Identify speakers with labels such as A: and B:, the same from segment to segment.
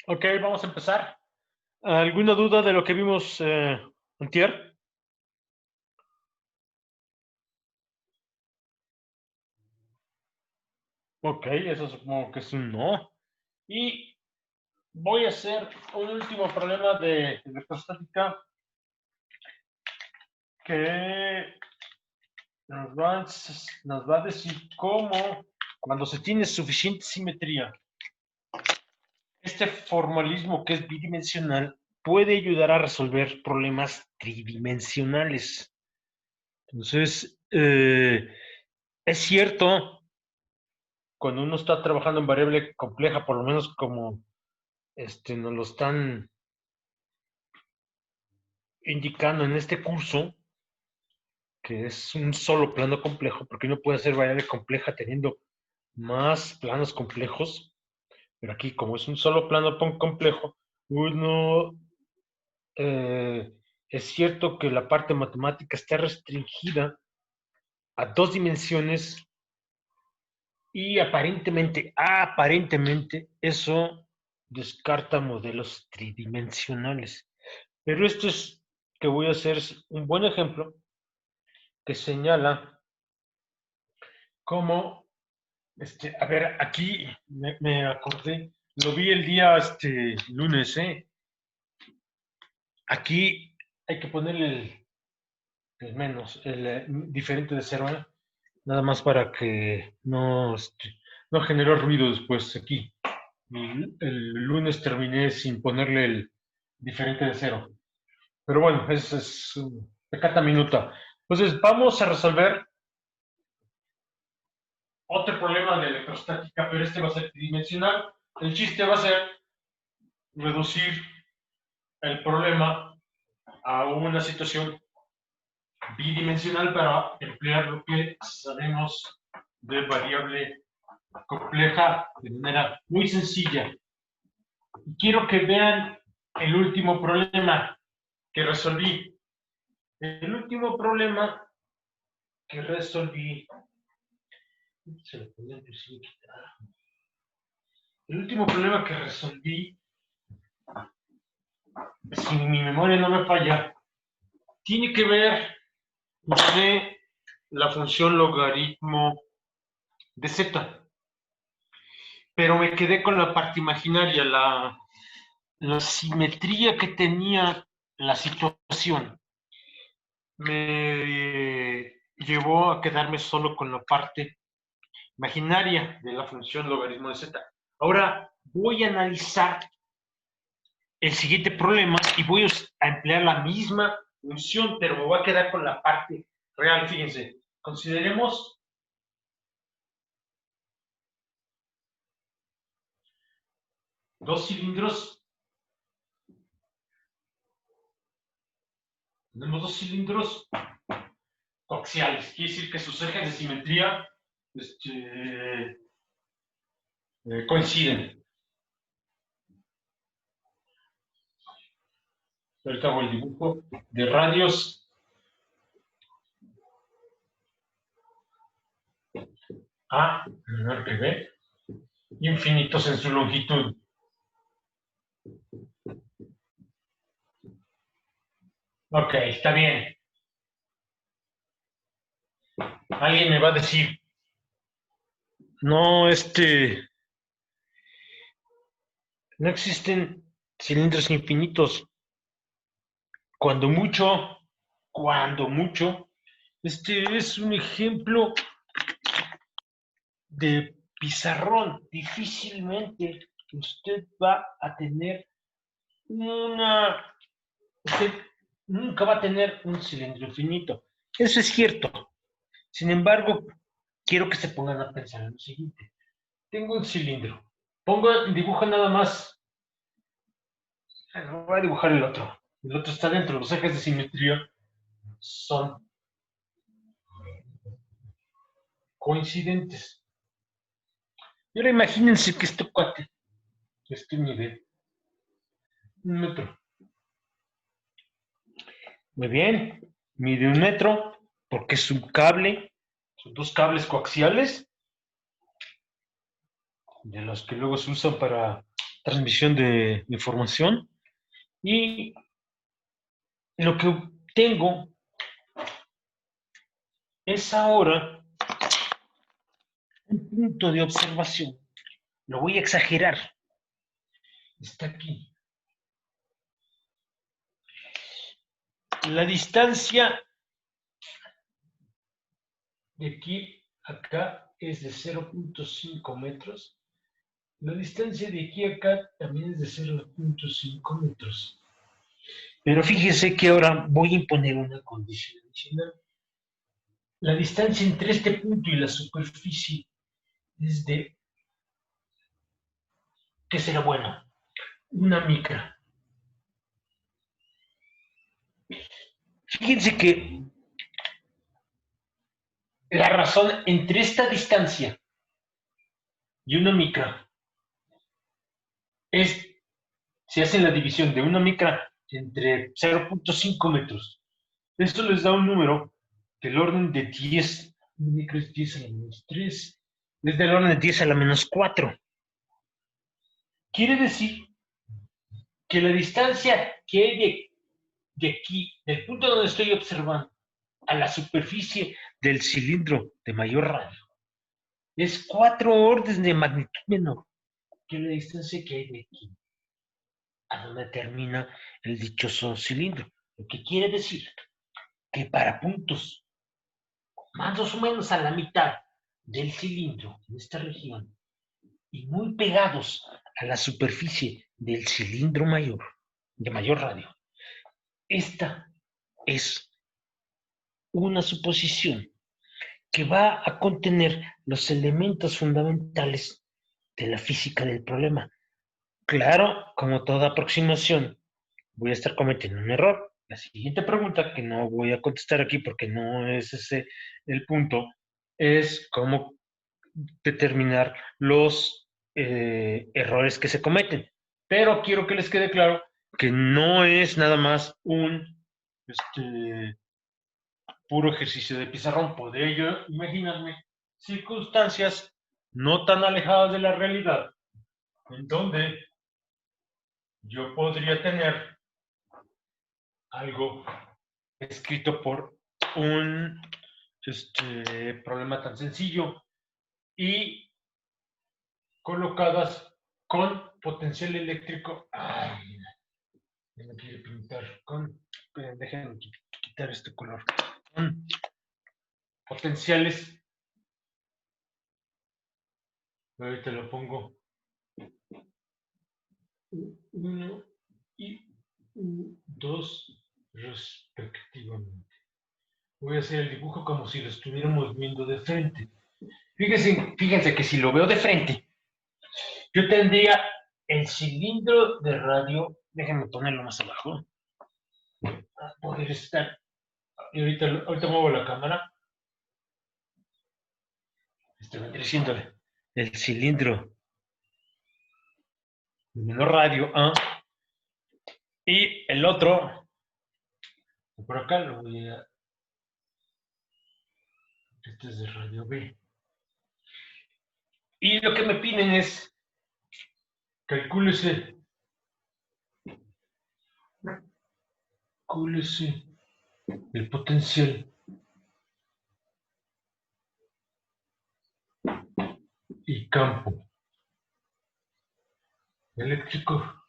A: Ok, vamos a empezar. ¿Alguna duda de lo que vimos antier? Ok, eso supongo que es un no. Y voy a hacer un último problema de electrostática que nos va a decir cómo, cuando se tiene suficiente simetría, este formalismo que es bidimensional puede ayudar a resolver problemas tridimensionales. Entonces, es cierto, cuando uno está trabajando en variable compleja, por lo menos como nos lo están indicando en este curso, que es un solo plano complejo, porque uno puede hacer variable compleja teniendo más planos complejos, pero aquí como es un solo plano complejo, uno es cierto que la parte matemática está restringida a dos dimensiones y aparentemente eso descarta modelos tridimensionales. Pero esto es que voy a hacer es un buen ejemplo que señala cómo, a ver, aquí me acordé, lo vi el día lunes, ¿eh? Aquí hay que ponerle el menos, el diferente de cero, ¿eh? Nada más para que no generó ruido después aquí. El lunes terminé sin ponerle el diferente de cero. Pero bueno, es pecata minuta. Entonces, vamos a resolver otro problema de electrostática, pero este va a ser tridimensional. El chiste va a ser reducir el problema a una situación bidimensional para emplear lo que sabemos de variable compleja de manera muy sencilla. Quiero que vean el último problema que resolví. El último problema que resolví, se lo podía quitar. El último problema que resolví, si mi memoria no me falla, tiene que ver de la función logaritmo de z. Pero me quedé con la parte imaginaria, la simetría que tenía la situación me llevó a quedarme solo con la parte imaginaria de la función logaritmo de z. Ahora voy a analizar el siguiente problema y voy a emplear la misma función, pero me voy a quedar con la parte real. Fíjense, consideremos dos cilindros. Tenemos dos cilindros coaxiales. Quiere decir que sus ejes de simetría coinciden. Ahorita hago el dibujo de radios A menor que B, infinitos en su longitud. Ok, está bien. Alguien me va a decir, no, no existen cilindros infinitos. Cuando mucho, este es un ejemplo de pizarrón, difícilmente usted va a tener usted nunca va a tener un cilindro infinito. Eso es cierto. Sin embargo, quiero que se pongan a pensar en lo siguiente. Tengo un cilindro. Dibuja nada más. Voy a dibujar el otro. El otro está dentro. Los ejes de simetría son coincidentes. Y ahora imagínense que este cuate, mide 1 metro. Muy bien, mide 1 metro porque es un cable, son 2 cables coaxiales de los que luego se usan para transmisión de información. Y lo que tengo es ahora un punto de observación. Lo voy a exagerar. Está aquí. La distancia de aquí a acá es de 0.5 metros. La distancia de aquí a acá también es de 0.5 metros. Pero fíjese que ahora voy a imponer una condición adicional. La distancia entre este punto y la superficie es de, ¿qué será bueno? Una micra. Fíjense que la razón entre esta distancia y una micra es, si hacen la división de una micra entre 0.5 metros, esto les da un número del orden de 10, una micra es 10 a la menos 3, es del orden de 10 a la menos 4. Quiere decir que la distancia que hay de aquí, del punto donde estoy observando, a la superficie del cilindro de mayor radio, es 4 órdenes de magnitud menor que la distancia que hay de aquí a donde termina el dichoso cilindro. Lo que quiere decir que para puntos más o menos a la mitad del cilindro, en esta región, y muy pegados a la superficie del cilindro mayor, de mayor radio, esta es una suposición que va a contener los elementos fundamentales de la física del problema. Claro, como toda aproximación, voy a estar cometiendo un error. La siguiente pregunta, que no voy a contestar aquí porque no es ese el punto, es cómo determinar los errores que se cometen. Pero quiero que les quede claro que no es nada más un puro ejercicio de pizarrón. Podría yo imaginarme circunstancias no tan alejadas de la realidad, en donde yo podría tener algo escrito por un problema tan sencillo y colocadas con potencial eléctrico. Ay, me quiere pintar con. Déjenme quitar este color. Con potenciales. Ahorita lo pongo. 1 y 2 respectivamente. Voy a hacer el dibujo como si lo estuviéramos viendo de frente. Fíjense que si lo veo de frente, yo tendría el cilindro de radio, déjenme ponerlo más abajo, a poder estar, y ahorita muevo la cámara, vendría siendo el cilindro de menor radio A, y el otro, por acá lo voy a, este es de radio B. Y lo que me piden es, calcúlese el potencial y campo eléctrico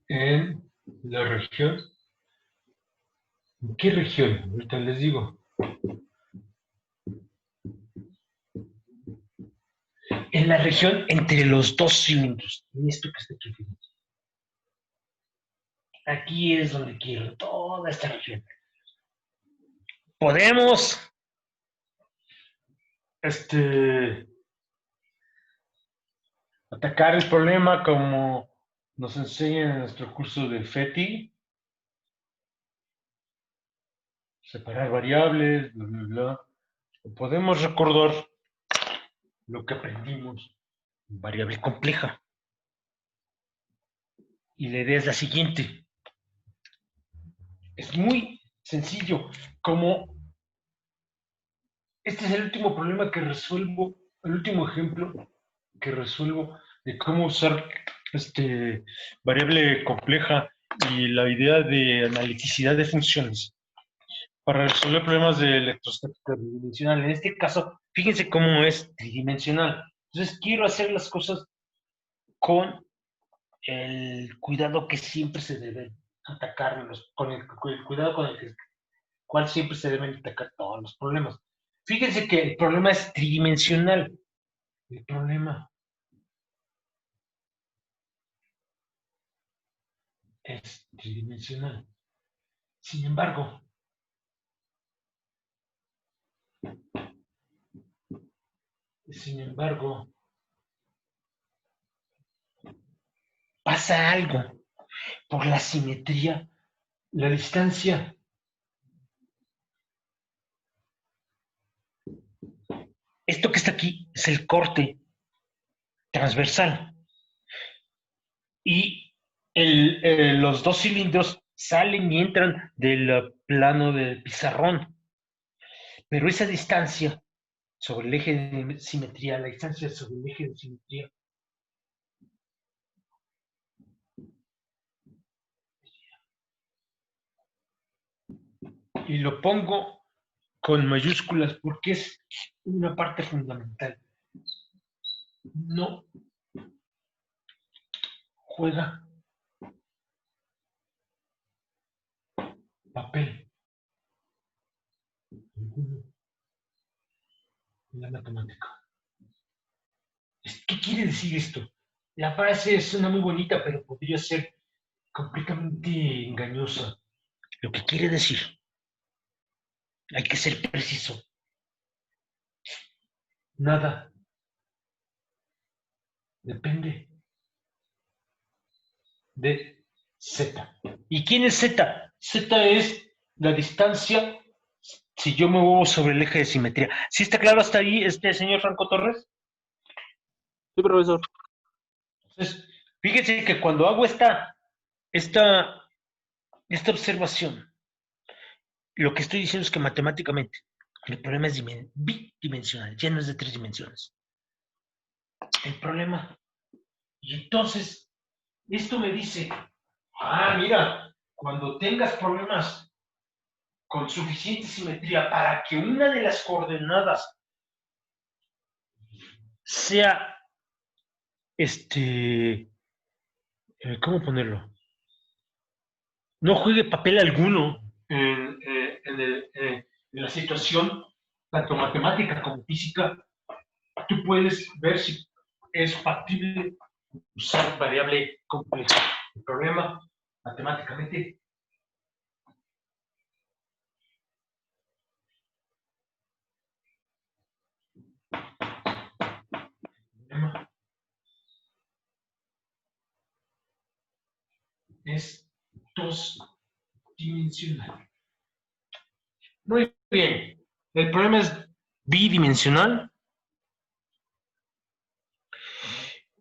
A: en la región. ¿En qué región? Ahorita les digo.
B: en la región entre los dos cilindros. En esto que está aquí. Aquí es donde quiero toda esta región. Podemos
A: atacar el problema como nos enseña en nuestro curso de FETI, separar variables, bla, bla, bla. O podemos recordar lo que aprendimos en variable compleja. Y la idea es la siguiente. Es muy sencillo. Como este es el último problema que resuelvo, el último ejemplo que resuelvo de cómo usar variable compleja y la idea de analiticidad de funciones para resolver problemas de electrostática bidimensional. En este caso, fíjense cómo es tridimensional. Entonces, quiero hacer las cosas con el cuidado que siempre se debe atacar, con el cuidado con el cual siempre se deben atacar todos los problemas. Fíjense que el problema es tridimensional. El problema es tridimensional. Sin embargo, pasa algo por la simetría, la distancia. Esto que está aquí es el corte transversal. Y los dos cilindros salen y entran del plano del pizarrón. Pero esa distancia sobre el eje de simetría, la distancia sobre el eje de simetría, y lo pongo con mayúsculas porque es una parte fundamental. No juega papel en la matemática. ¿Qué quiere decir esto? La frase suena muy bonita, pero podría ser completamente engañosa. Lo que quiere decir, hay que ser preciso. Nada depende de Z. ¿Y quién es Z? Z es la distancia si yo me muevo sobre el eje de simetría. ¿Sí está claro hasta ahí, señor Franco Torres?
C: Sí, profesor.
A: Entonces, fíjense que cuando hago esta observación, lo que estoy diciendo es que matemáticamente el problema es bidimensional, ya no es de 3 dimensiones. El problema. Y entonces, esto me dice, mira, cuando tengas problemas con suficiente simetría para que una de las coordenadas sea, ¿cómo ponerlo? No juegue papel alguno en la situación, tanto matemática como física, tú puedes ver si es factible usar variable compleja. El problema, matemáticamente, es dos-dimensional. Muy bien. El problema es bidimensional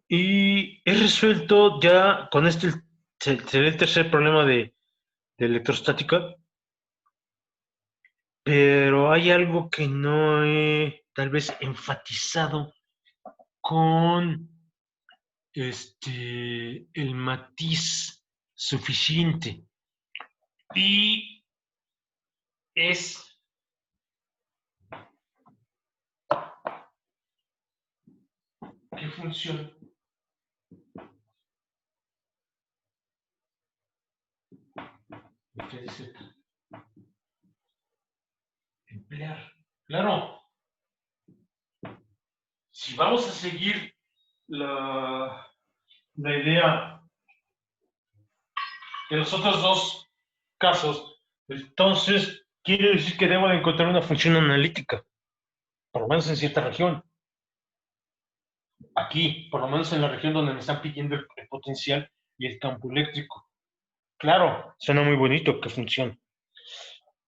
A: y es resuelto ya con este, será el tercer problema de electrostática, pero hay algo que no he tal vez enfatizado con el matiz suficiente y es qué función f de z emplear. Claro, si vamos a seguir la idea de los otros dos casos, entonces quiere decir que debo de encontrar una función analítica, por lo menos en cierta región. Aquí, por lo menos en la región donde me están pidiendo el potencial y el campo eléctrico. Claro, suena muy bonito que funcione.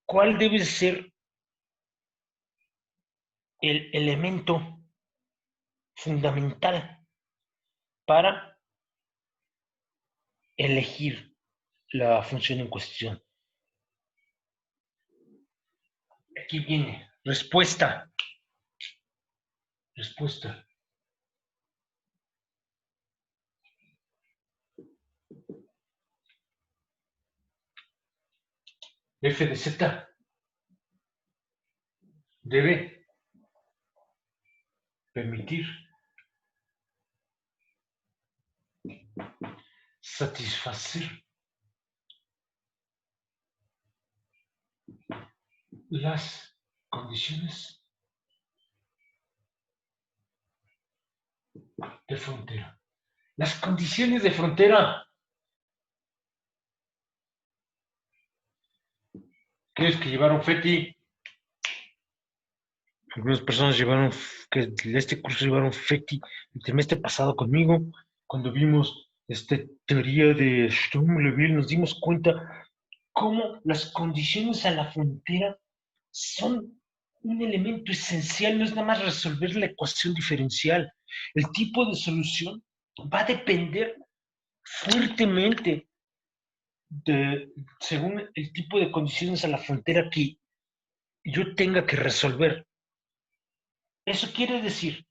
A: ¿Cuál debe ser el elemento fundamental para elegir la función en cuestión? Aquí viene, respuesta. Respuesta. F de Z debe permitir satisfacer las condiciones de frontera. Las condiciones de frontera. ¿Crees que llevaron FETI? Algunas personas llevaron, que de este curso llevaron FETI el trimestre pasado conmigo. Cuando vimos esta teoría de Sturm-Liouville, nos dimos cuenta cómo las condiciones a la frontera son un elemento esencial, no es nada más resolver la ecuación diferencial. El tipo de solución va a depender fuertemente según el tipo de condiciones a la frontera que yo tenga que resolver. Eso quiere decir,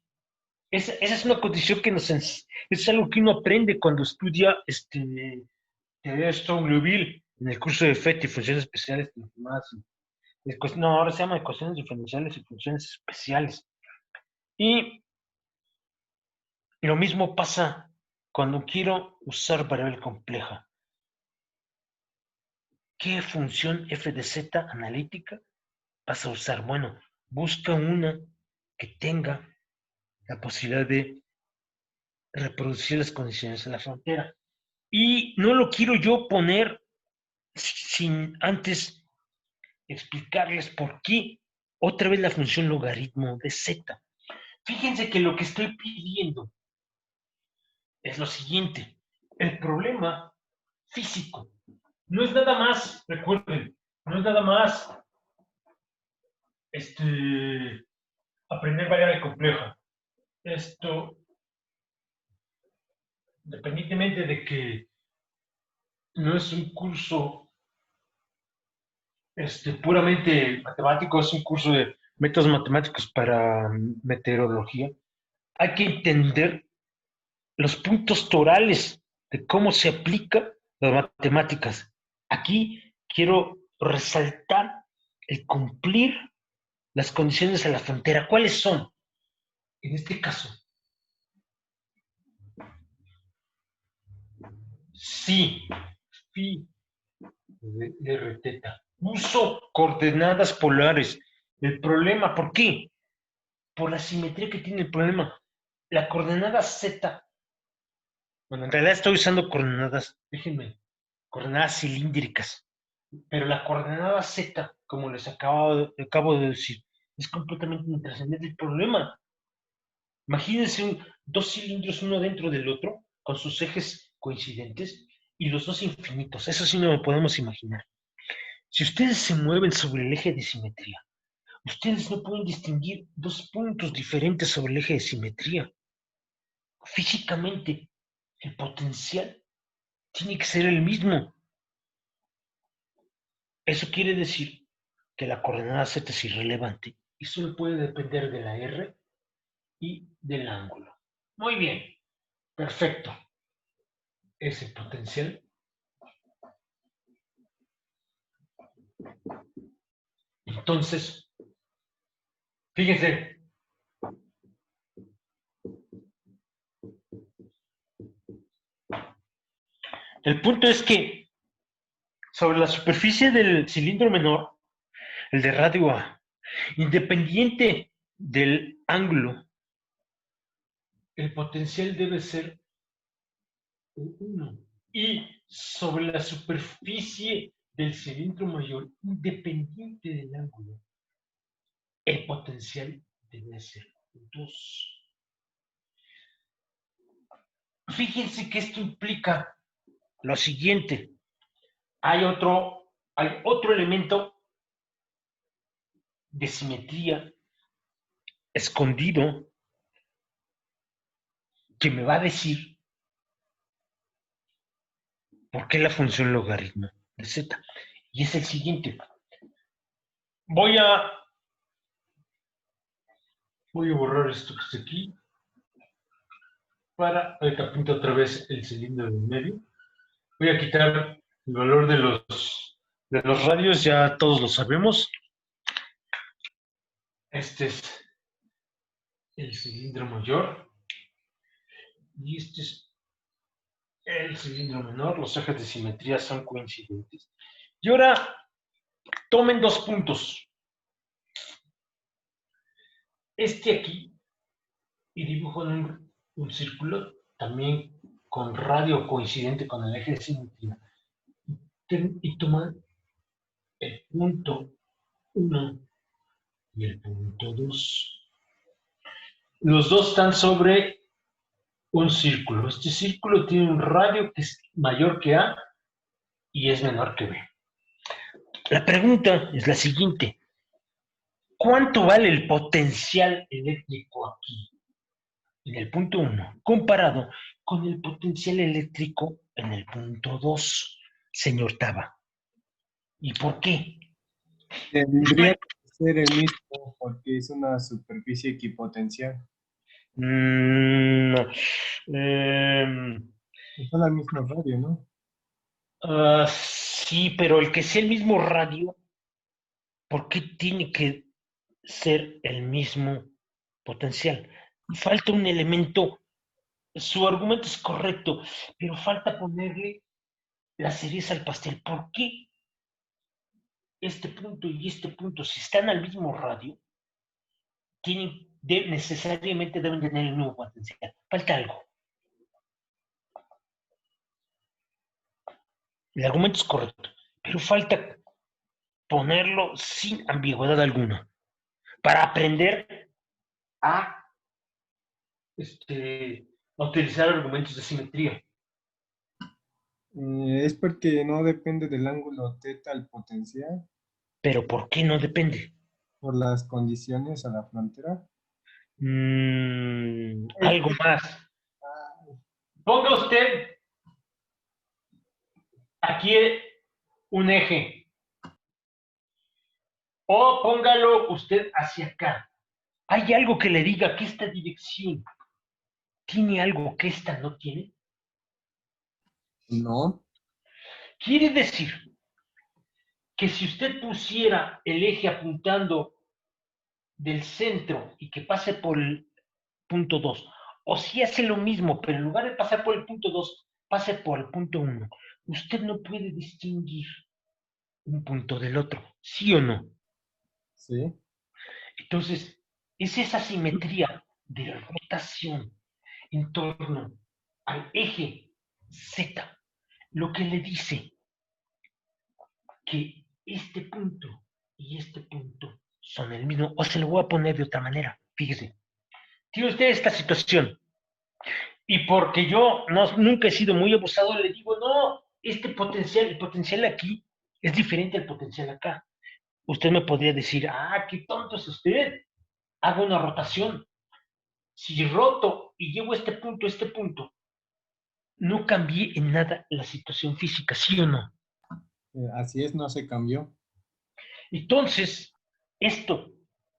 A: esa es una condición que es algo que uno aprende cuando estudia teoría de Sturm-Liouville en el curso de FET y funciones especiales transformadas. No, ahora se llama ecuaciones diferenciales y funciones especiales. Y lo mismo pasa cuando quiero usar variable compleja. ¿Qué función f de z analítica vas a usar? Bueno, busca una que tenga la posibilidad de reproducir las condiciones en la frontera. Y no lo quiero yo poner sin antes explicarles por qué otra vez la función logaritmo de z. Fíjense que lo que estoy pidiendo es lo siguiente. El problema físico no es nada más, recuerden, no es nada más aprender variable compleja. Esto, independientemente de que no es un curso puramente matemático, es un curso de métodos matemáticos para meteorología, hay que entender los puntos torales de cómo se aplica las matemáticas. Aquí quiero resaltar el cumplir las condiciones a la frontera. ¿Cuáles son? En este caso, sí, phi de r teta. Uso coordenadas polares. El problema, ¿por qué? Por la simetría que tiene el problema. La coordenada z, bueno, en realidad estoy usando coordenadas, déjenme, coordenadas cilíndricas, pero la coordenada z, como les acabo de decir, es completamente intrascendente. El problema, imagínense dos cilindros uno dentro del otro, con sus ejes coincidentes, y los dos infinitos. Eso sí no lo podemos imaginar. Si ustedes se mueven sobre el eje de simetría, ustedes no pueden distinguir dos puntos diferentes sobre el eje de simetría. Físicamente, el potencial tiene que ser el mismo. Eso quiere decir que la coordenada z es irrelevante y solo puede depender de la r y del ángulo. Muy bien, perfecto. Ese potencial entonces, fíjense, el punto es que sobre la superficie del cilindro menor, el de radio A, independiente del ángulo
B: el potencial debe ser 1. Y sobre la superficie del cilindro mayor, independiente del ángulo, el potencial debe ser 2. Fíjense que esto implica lo siguiente. Hay otro elemento de simetría escondido que me va a decir por qué la función logaritmo de z. Y es el siguiente. Voy a borrar esto que está aquí para que apunte otra vez el cilindro del medio. Voy a quitar el valor de los radios, ya todos lo sabemos. Este es el cilindro mayor y este es el cilindro menor. Los ejes de simetría son coincidentes. Y ahora tomen 2 puntos. Este aquí, y dibujo un círculo también con radio coincidente con el eje de simetría. Y toman el punto 1 y el punto 2. Los dos están sobre un círculo. Este círculo tiene un radio que es mayor que A y es menor que B. La pregunta es la siguiente. ¿Cuánto vale el potencial eléctrico aquí, en el punto 1, comparado con el potencial eléctrico en el punto 2, señor Taba? ¿Y por qué?
D: Tendría que ser el mismo porque es una superficie equipotencial.
B: No.
D: Son al mismo radio, ¿no?
B: Sí, pero el que sea el mismo radio, ¿por qué tiene que ser el mismo potencial? Falta un elemento. Su argumento es correcto, pero falta ponerle la cereza al pastel. ¿Por qué este punto y este punto, si están al mismo radio, necesariamente deben tener el mismo potencial? Falta algo. El argumento es correcto, pero falta ponerlo sin ambigüedad alguna para aprender a, a utilizar argumentos de simetría.
D: Es porque no depende del ángulo θ el potencial
B: ¿Pero por qué no depende?
D: por las condiciones a la frontera.
B: Algo más. Ponga usted aquí un eje. O póngalo usted hacia acá. ¿Hay algo que le diga que esta dirección tiene algo que esta no tiene?
D: No.
B: Quiere decir que si usted pusiera el eje apuntando del centro y que pase por el punto 2, o si hace lo mismo, pero en lugar de pasar por el punto 2, pase por el punto 1, usted no puede distinguir un punto del otro, ¿sí o no?
D: Sí.
B: Entonces, es esa simetría de rotación en torno al eje Z lo que le dice que este punto y este punto son el mismo. O se lo voy a poner de otra manera. Fíjese. Tiene usted esta situación. Y porque yo nunca he sido muy abusado, le digo, no, el potencial aquí es diferente al potencial acá. Usted me podría decir, qué tonto es usted. Hago una rotación. Si roto y llevo este punto a este punto, no cambié en nada la situación física, ¿sí o no?
D: Así es, no se cambió.
B: Entonces, esto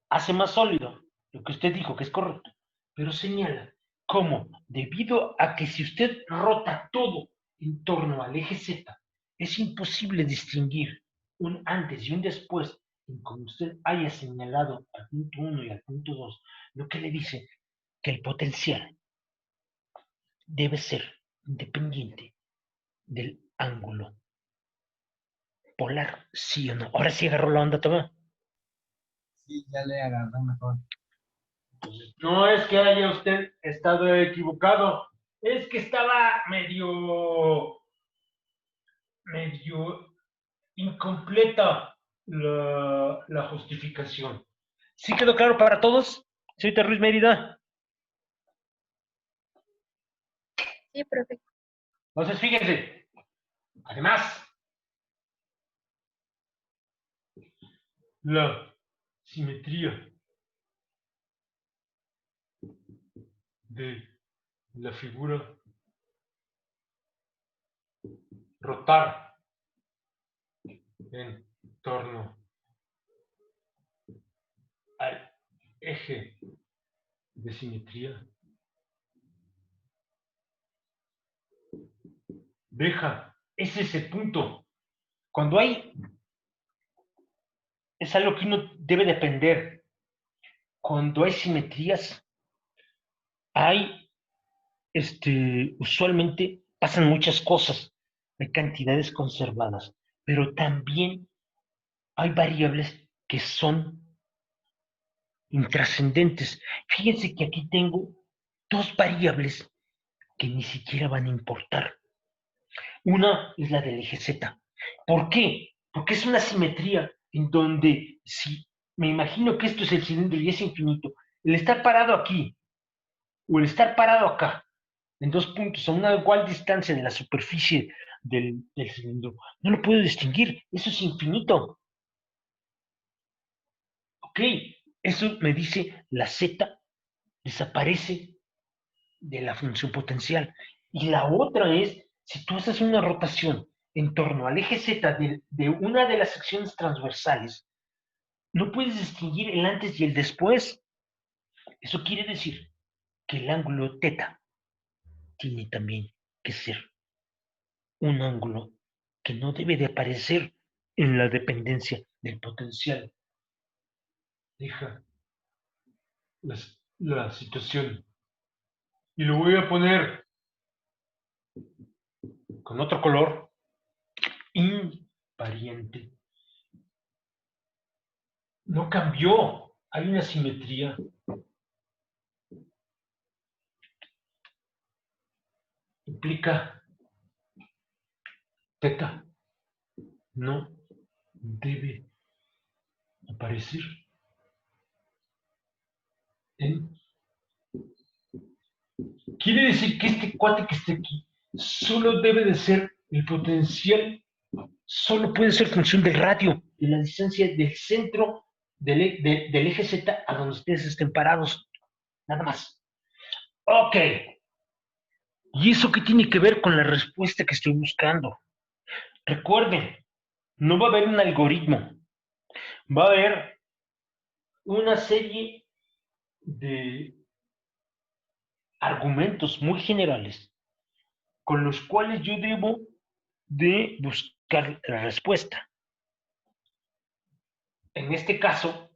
B: hace más sólido lo que usted dijo, que es correcto, pero señala cómo, debido a que si usted rota todo en torno al eje Z, es imposible distinguir un antes y un después en como usted haya señalado al punto 1 y al punto 2, lo que le dice que el potencial debe ser independiente del ángulo polar, sí o no. Ahora sí agarró la onda, toma.
D: Sí, ya le agarré mejor.
B: No es que haya usted estado equivocado, es que estaba medio incompleta la justificación. ¿Sí quedó claro para todos? Señorita Ruiz Mérida.
E: Sí, profe.
B: Entonces, fíjense, además, la simetría de la figura rotar en torno al eje de simetría deja, es ese punto. Cuando hay, es algo que uno debe de aprender. Cuando hay simetrías, hay, usualmente pasan muchas cosas, hay cantidades conservadas, pero también hay variables que son intrascendentes. Fíjense que aquí tengo dos variables que ni siquiera van a importar. Una es la del eje Z. ¿Por qué? Porque es una simetría en donde si me imagino que esto es el cilindro y es infinito, el estar parado aquí o el estar parado acá, en dos puntos, a una igual distancia de la superficie del cilindro, no lo puedo distinguir, eso es infinito. ¿Ok? Eso me dice la Z desaparece de la función potencial. Y la otra es, si tú haces una rotación en torno al eje Z de una de las secciones transversales, no puedes distinguir el antes y el después. Eso quiere decir que el ángulo θ tiene también que ser un ángulo que no debe de aparecer en la dependencia del potencial. Deja la situación. Y lo voy a poner con otro color invariante. No cambió. Hay una simetría. Implica θ no debe aparecer en... Quiere decir que este cuate que está aquí solo debe de ser el potencial, solo puede ser función del radio, de la distancia del centro del eje Z a donde ustedes estén parados. Nada más. Ok. ¿Y eso qué tiene que ver con la respuesta que estoy buscando? Recuerden, no va a haber un algoritmo, va a haber una serie de argumentos muy generales con los cuales yo debo de buscar la respuesta. En este caso,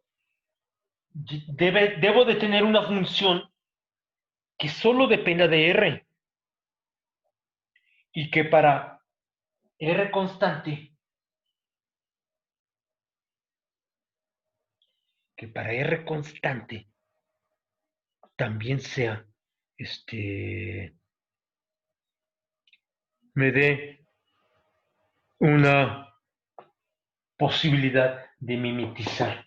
B: debo de tener una función que solo dependa de R y que para R constante, también sea, me dé una posibilidad de mimetizar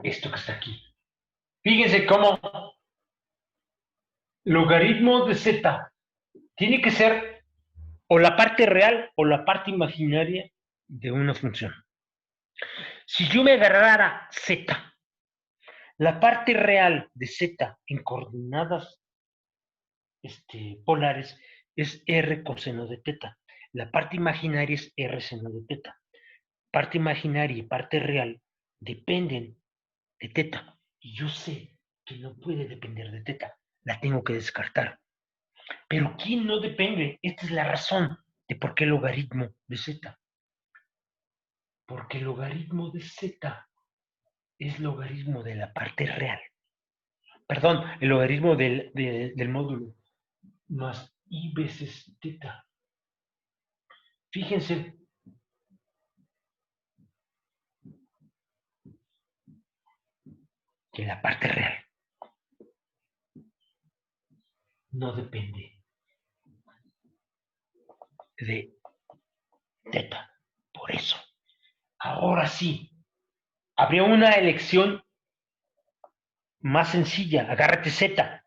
B: esto que está aquí. Fíjense cómo logaritmo de Z tiene que ser o la parte real o la parte imaginaria de una función. Si yo me agarrara Z, la parte real de Z en coordenadas polares es R coseno de θ. La parte imaginaria es R seno de θ. Parte imaginaria y parte real dependen de θ. Y yo sé que no puede depender de θ. La tengo que descartar. Pero ¿quién no depende? Esta es la razón de por qué el logaritmo de Z. Porque el logaritmo de Z es logaritmo de la parte real. Perdón, el logaritmo del módulo más i veces θ. Fíjense que la parte real no depende de teta. Por eso, ahora sí, habría una elección más sencilla. Agárrate Z,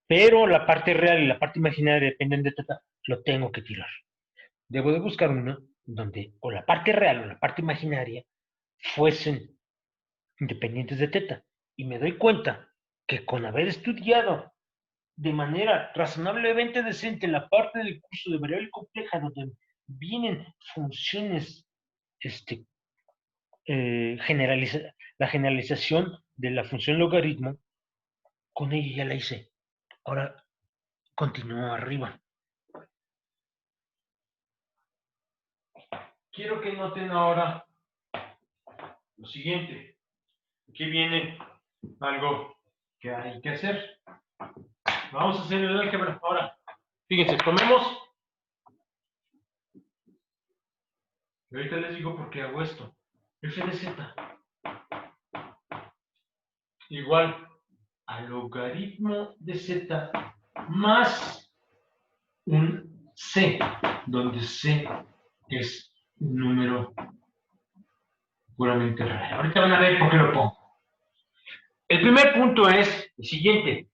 B: pero la parte real y la parte imaginaria dependen de teta. Lo tengo que tirar. Debo de buscar una donde o la parte real o la parte imaginaria fuesen independientes de teta. Y me doy cuenta que con haber estudiado de manera razonablemente decente la parte del curso de variable compleja donde vienen funciones, la generalización de la función logaritmo, con ella ya la hice. Ahora continúo arriba.
A: Quiero que noten ahora lo siguiente. Aquí viene algo que hay que hacer. Vamos a hacer el álgebra. Ahora, fíjense, tomemos. Y ahorita les digo por qué hago esto. F de Z igual a logaritmo de Z más un C, donde C es un número puramente real. Ahorita van a ver por qué lo pongo. El primer punto es el siguiente.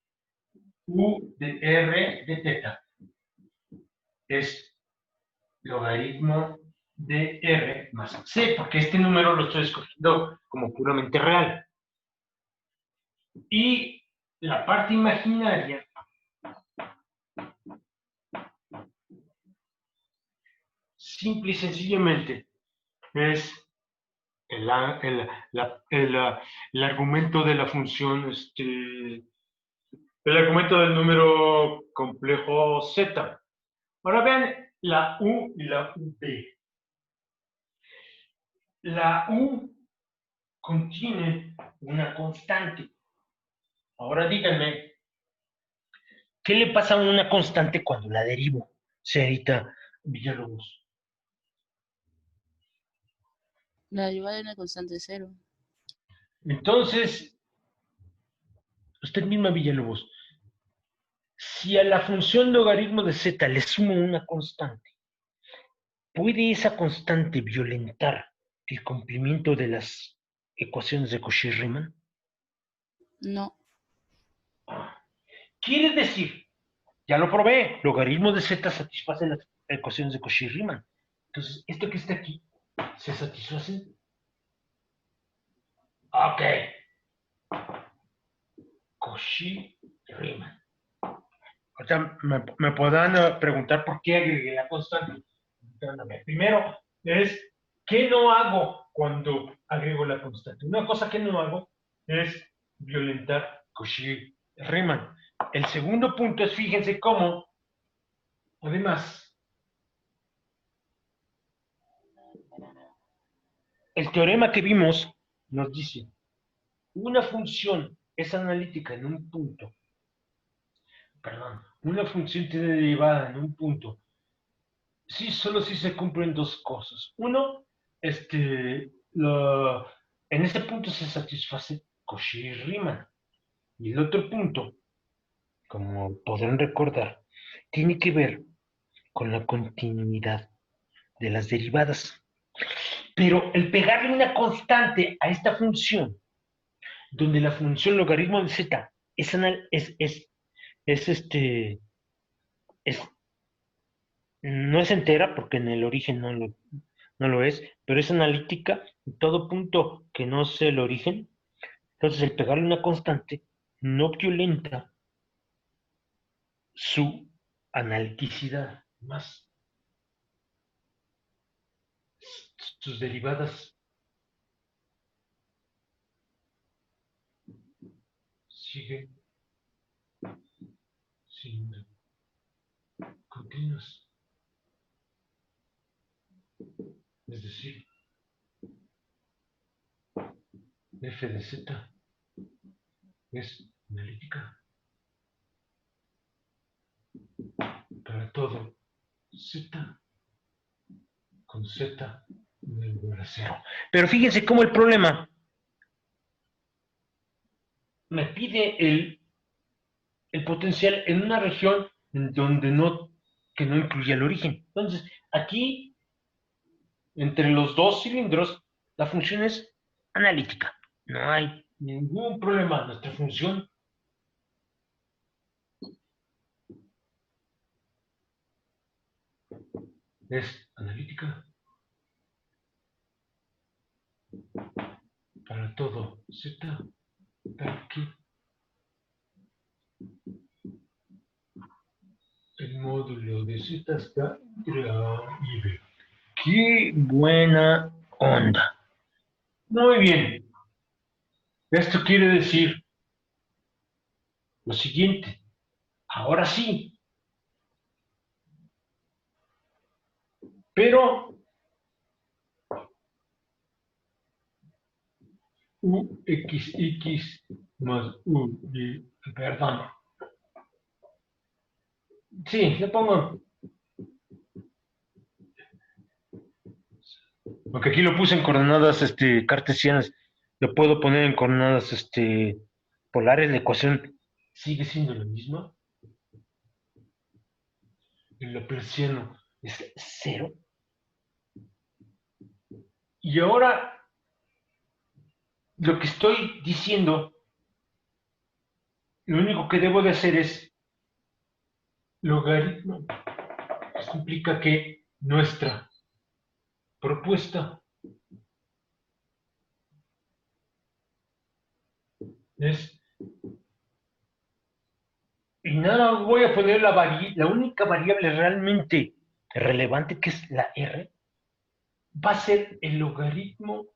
A: U de R de teta es logaritmo de R más C, porque este número lo estoy escogiendo como puramente real. Y la parte imaginaria simple y sencillamente es el argumento de la función, el argumento del número complejo Z. Ahora vean la U y la UB. La U contiene una constante. Ahora díganme, ¿qué le pasa a una constante cuando la derivo, señorita Villalobos?
F: La derivada de una constante es 0.
A: Entonces, usted misma, Villalobos, si a la función logaritmo de z le sumo una constante, ¿puede esa constante violentar el cumplimiento de las ecuaciones de Cauchy-Riemann?
F: No.
A: Quiere decir, ya lo probé, logaritmo de z satisface las ecuaciones de Cauchy-Riemann. Entonces, esto que está aquí, ¿se satisface? Ok. Cauchy-Riemann. Ahorita me podrán preguntar por qué agregué la constante. Primero es, ¿qué no hago cuando agrego la constante? Una cosa que no hago es violentar Cauchy-Riemann. El segundo punto es, fíjense cómo, además, el teorema que vimos nos dice, una función es analítica en un punto, una función tiene derivada en un punto, sí, solo si se cumplen dos cosas. Uno, en ese punto se satisface Cauchy-Riemann. Y el otro punto, como podrán recordar, tiene que ver con la continuidad de las derivadas. Pero el pegarle una constante a esta función, donde la función logaritmo de z no es entera, porque en el origen no lo es, pero es analítica en todo punto que no sea el origen. Entonces, el pegarle una constante no violenta su analiticidad, más sus derivadas siguen siendo continuas. Es decir, f de z es analítica para todo z con z igual a 0. Pero fíjense cómo el problema me pide
B: el potencial en una región en donde que no incluye el origen. Entonces, aquí, entre los dos cilindros, la función es analítica. No hay ningún problema. Nuestra función es analítica para todo Z, está aquí. El módulo de Z está entre A y B. ¡Qué buena onda! Muy bien. Esto quiere decir lo siguiente. Ahora sí. Pero UXX más UY, perdón. Sí, le pongo. Porque aquí lo puse en coordenadas cartesianas. Lo puedo poner en coordenadas polares. La ecuación sigue siendo la misma. El laplaciano es 0. Y ahora lo que estoy diciendo, lo único que debo de hacer es logaritmo. Esto implica que nuestra propuesta es, y nada, voy a poner la única variable realmente relevante, que es la R, va a ser el logaritmo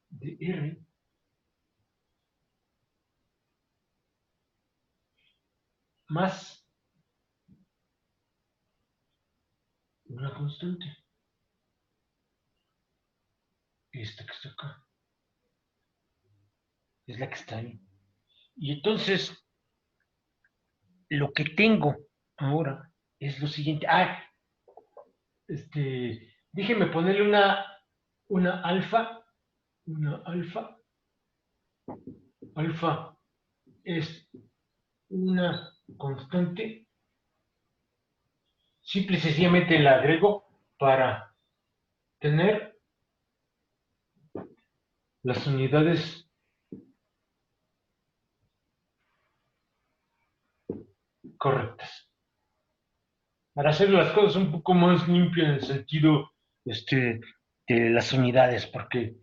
B: de R más una constante. Esta que está acá. Es la que está ahí. Y entonces, lo que tengo ahora es lo siguiente. Déjenme ponerle una alfa. Una alfa. Alfa es una constante. Simple y sencillamente la agrego para tener las unidades correctas. Para hacer las cosas un poco más limpias en el sentido de las unidades, porque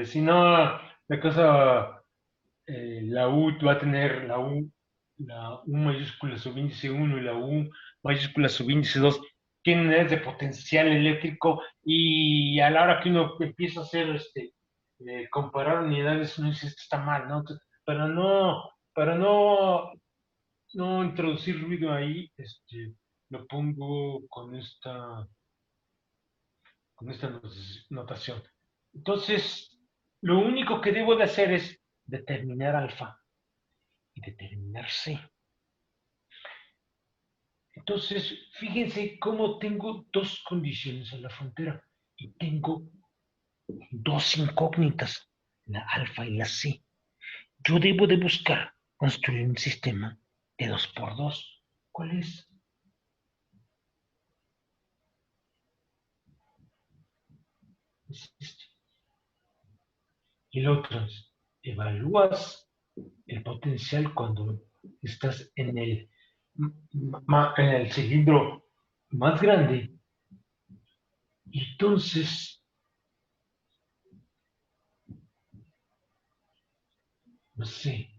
B: si no, la cosa, la U va a tener la U mayúscula subíndice 1 y la U mayúscula subíndice 2 tienen unidades de potencial eléctrico, y a la hora que uno empieza a hacer comparar unidades, uno dice, esto está mal, ¿no? Entonces, para no introducir ruido ahí, lo pongo con esta notación. Entonces, lo único que debo de hacer es determinar alfa y determinar C. Entonces, fíjense cómo tengo dos condiciones en la frontera y tengo dos incógnitas, la alfa y la C. Yo debo de buscar construir un sistema de 2×2. ¿Cuál es? Es este. Y el otro es, evalúas el potencial cuando estás en el cilindro más grande, y entonces, no sé,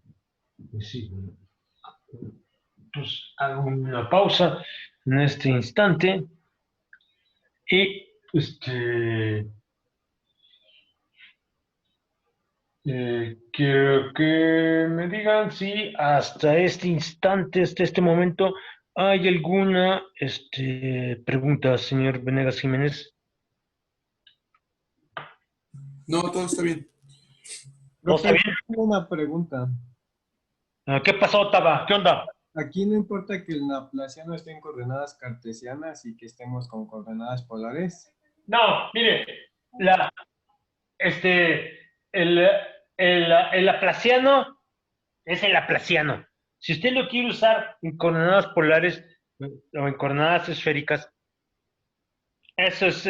B: pues hago una pausa en este instante y quiero que me digan si hasta este instante, hasta este momento, hay alguna pregunta, señor Venegas Jiménez.
G: No, todo está bien.
B: ¿No está bien?
D: Tengo una pregunta.
B: ¿Qué pasó, Taba? ¿Qué onda?
D: Aquí no importa que el laplaciano esté en coordenadas cartesianas y que estemos con coordenadas polares.
B: No, mire, el laplaciano es el laplaciano. Si usted lo quiere usar en coordenadas polares o en coordenadas esféricas, eso es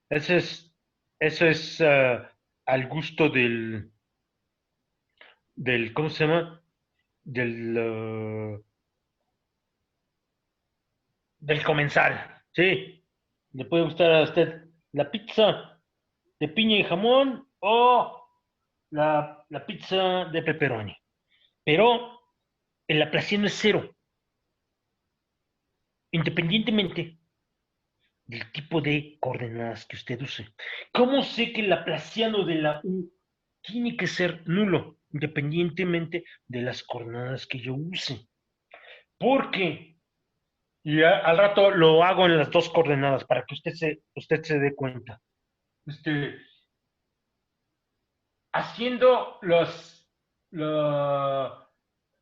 B: eso es, eso es al gusto del, ¿cómo se llama? Del comensal, ¿sí? Le puede gustar a usted la pizza de piña y jamón o la pizza de pepperoni. Pero el Laplaciano es cero, independientemente del tipo de coordenadas que usted use. ¿Cómo sé que el Laplaciano de la U tiene que ser nulo, independientemente de las coordenadas que yo use? Porque, y al rato lo hago en las dos coordenadas para que usted se dé cuenta. Haciendo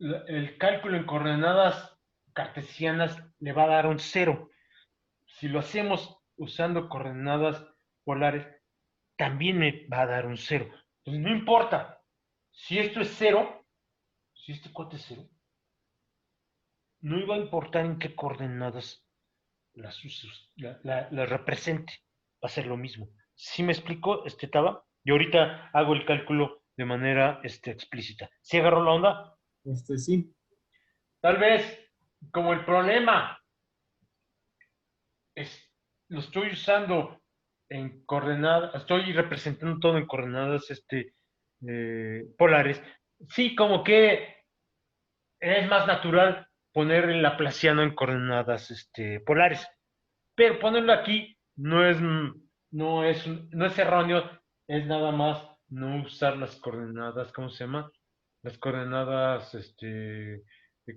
B: el cálculo en coordenadas cartesianas le va a dar un cero. Si lo hacemos usando coordenadas polares, también me va a dar un cero. Entonces no importa. Si esto es cero, si este cuate es cero, no iba a importar en qué coordenadas las represente. Va a ser lo mismo. ¿Sí me explico, Taba? Y ahorita hago el cálculo de manera explícita. ¿Sí agarró la onda?
D: Sí.
B: Tal vez, como el problema lo estoy usando en coordenadas, estoy representando todo en coordenadas polares, sí, como que es más natural poner el laplaciano en coordenadas polares, pero ponerlo aquí no es erróneo, es nada más no usar las coordenadas, ¿cómo se llama? Las coordenadas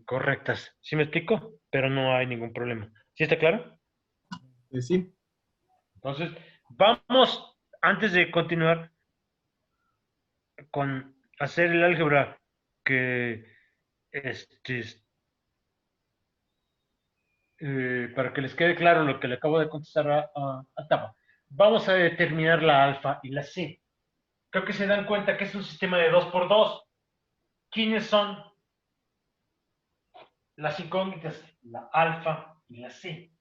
B: correctas. ¿Sí me explico? Pero no hay ningún problema. ¿Sí está claro?
D: Sí.
B: Entonces, vamos, antes de continuar con hacer el álgebra que este, para que les quede claro lo que le acabo de contestar a Taba, vamos a determinar la alfa y la c. Creo que se dan cuenta que es un sistema de 2 por 2. ¿Quiénes son las incógnitas? La alfa y la c.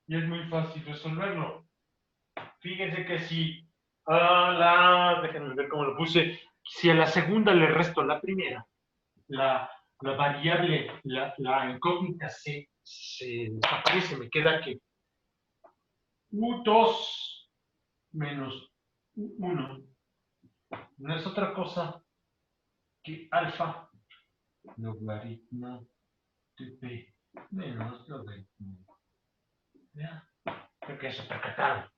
B: Y es muy fácil resolverlo. Fíjense que si déjenme ver cómo lo puse, si a la segunda le resto la primera, la variable, la incógnita se desaparece, me queda que U2 menos U1 no es otra cosa que alfa logaritmo de P menos logaritmo de A. Creo que eso percatado.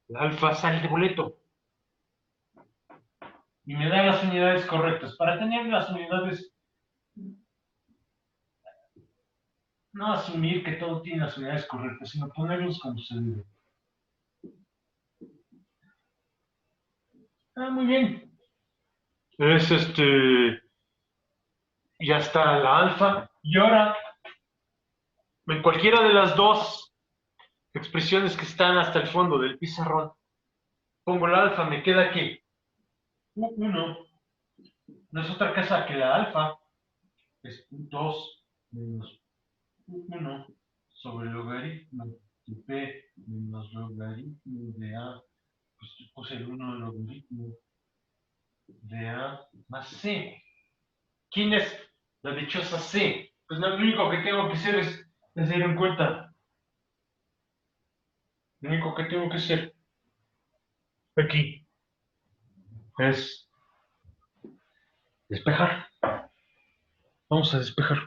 B: El alfa sale de boleto y me da las unidades correctas. Para tener las unidades, no asumir que todo tiene las unidades correctas, sino ponerlos como se debe. Muy bien. Es ya está la alfa. Y ahora, en cualquiera de las dos expresiones que están hasta el fondo del pizarrón, pongo la alfa, me queda que U1 no es otra cosa que la alfa, es U2 menos U1 sobre el logaritmo de P menos logaritmo de A, pues puse el 1 logaritmo de A más C. ¿Quién es la dichosa C? Pues lo único que tengo que hacer es tener en cuenta. Lo único que tengo que hacer aquí es despejar. Vamos a despejar.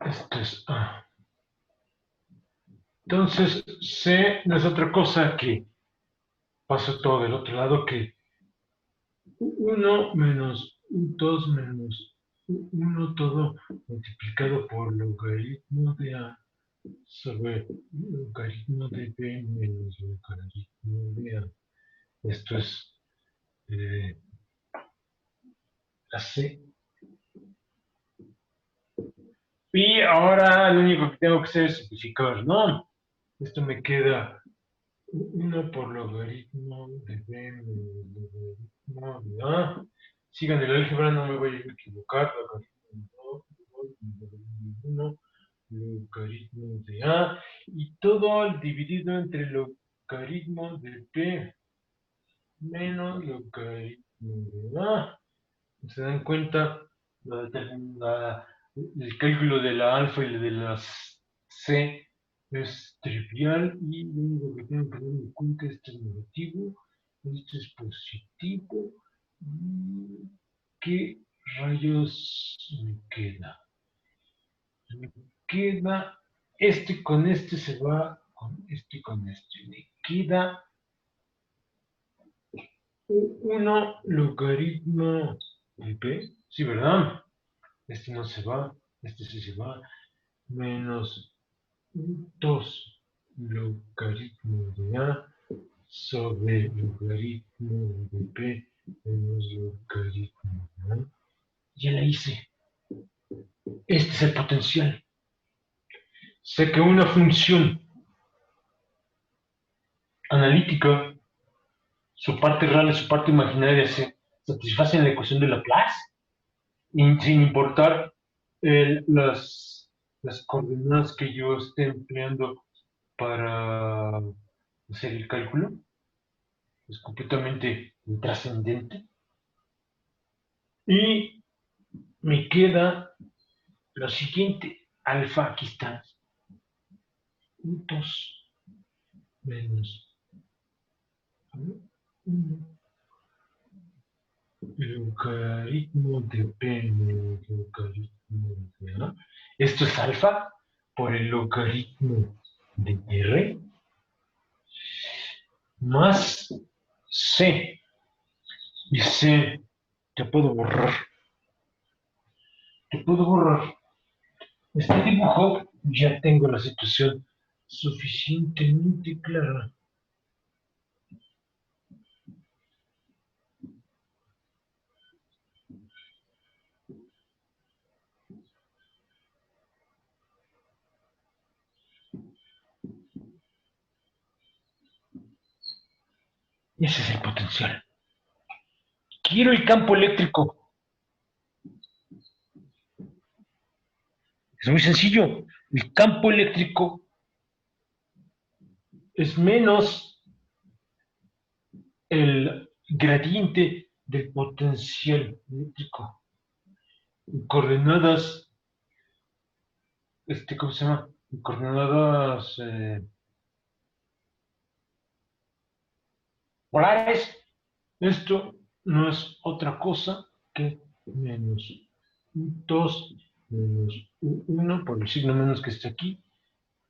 B: Esto es A. Entonces, C no es otra cosa que paso todo del otro lado que 1 menos 2 menos 1 todo multiplicado por logaritmo de A sobre logaritmo de B menos logaritmo de A. Esto es la C. Y ahora lo único que tengo que hacer es simplificar, ¿no? Esto me queda 1 por logaritmo de b menos logaritmo de a. Sigan el álgebra, no me voy a equivocar. Logaritmo de 1, logaritmo de a. Y todo dividido entre logaritmo de b menos logaritmo de a. ¿Se dan cuenta? El cálculo de la alfa y de la c es trivial y lo único que tengo que tener en cuenta es este es negativo, este es positivo. ¿Qué rayos me queda? Me queda este con este se va con este y con este. Me queda 1 logaritmo de p, sí, ¿verdad? Este no se va, este sí se va, menos 2 logaritmo de a sobre logaritmo de p menos logaritmo de a. Ya la hice. Este es el potencial. Sé que una función analítica, su parte real y su parte imaginaria se satisfacen la ecuación de Laplace, sin importar las coordenadas que yo esté empleando para hacer el cálculo. Es completamente intrascendente. Y me queda lo siguiente. Alfa, aquí está. 2 menos 1 logaritmo de p menos logaritmo de a. Esto es alfa por el logaritmo de r más c. Y c te puedo borrar. Este dibujo ya tengo la situación suficientemente clara. Ese es el potencial. Quiero el campo eléctrico. Es muy sencillo. El campo eléctrico es menos el gradiente del potencial eléctrico. Coordenadas, ¿cómo se llama? Coordenadas polares. Esto no es otra cosa que menos 2 menos 1 por el signo menos que está aquí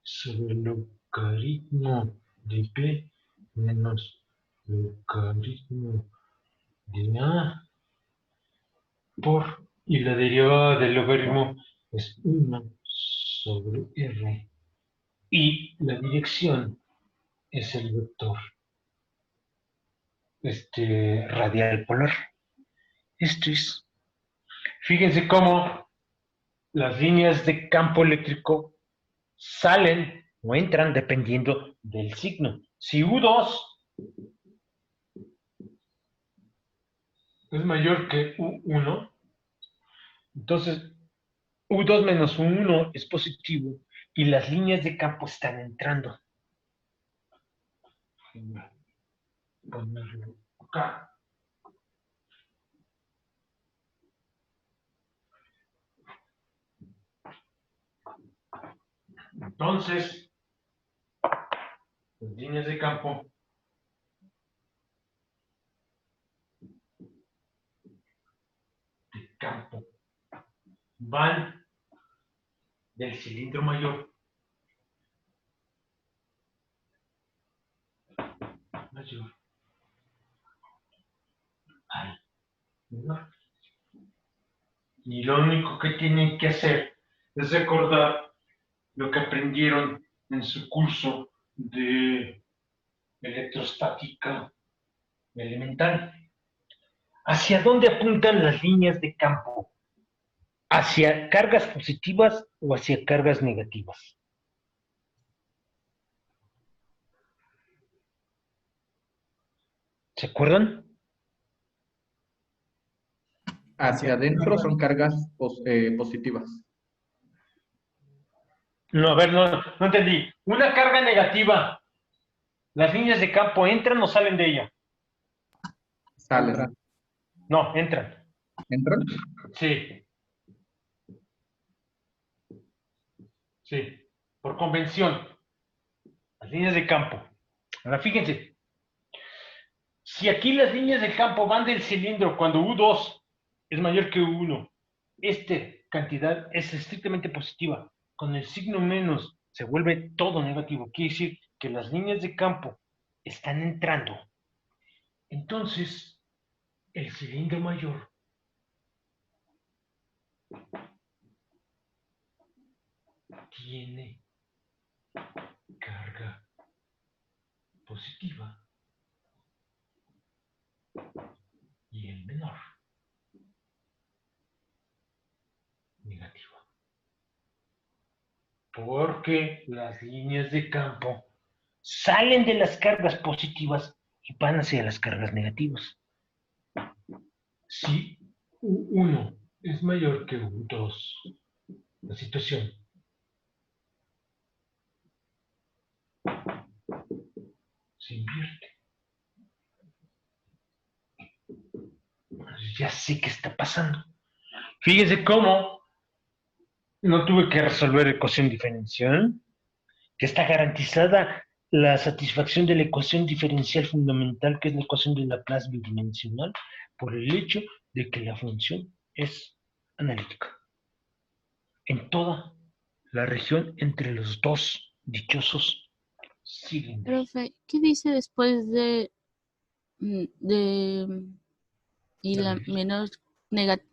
B: sobre el logaritmo de p menos logaritmo de a y la derivada del logaritmo es 1 sobre r y la dirección es el vector radial polar. Esto es. Fíjense cómo las líneas de campo eléctrico salen o entran dependiendo del signo. Si U2 es mayor que U1, entonces U2 menos U1 es positivo y las líneas de campo están entrando. Ponerlo acá. Entonces, las líneas de campo van del cilindro mayor al menor. Y lo único que tienen que hacer es recordar lo que aprendieron en su curso de electrostática elemental. ¿Hacia dónde apuntan las líneas de campo? ¿Hacia cargas positivas o hacia cargas negativas? ¿Se acuerdan?
H: Hacia adentro son cargas positivas.
B: No, a ver, no entendí. Una carga negativa, ¿las líneas de campo entran o salen de ella?
H: Salen.
B: No, entran.
H: ¿Entran?
B: Sí. Sí. Por convención. Las líneas de campo. Ahora fíjense. Si aquí las líneas de campo van del cilindro cuando U2 es mayor que U1, esta cantidad es estrictamente positiva. Con el signo menos se vuelve todo negativo. Quiere decir que las líneas de campo están entrando. Entonces, el cilindro mayor tiene carga positiva y el menor negativa. Porque las líneas de campo salen de las cargas positivas y van hacia las cargas negativas. Si U1 es mayor que U2, la situación se invierte. Ya sé qué está pasando. Fíjense cómo no tuve que resolver ecuación diferencial, que está garantizada la satisfacción de la ecuación diferencial fundamental, que es la ecuación de Laplace bidimensional, por el hecho de que la función es analítica en toda la región entre los dos dichosos cilindros.
F: Profe, ¿qué dice después de, y la menor negativa?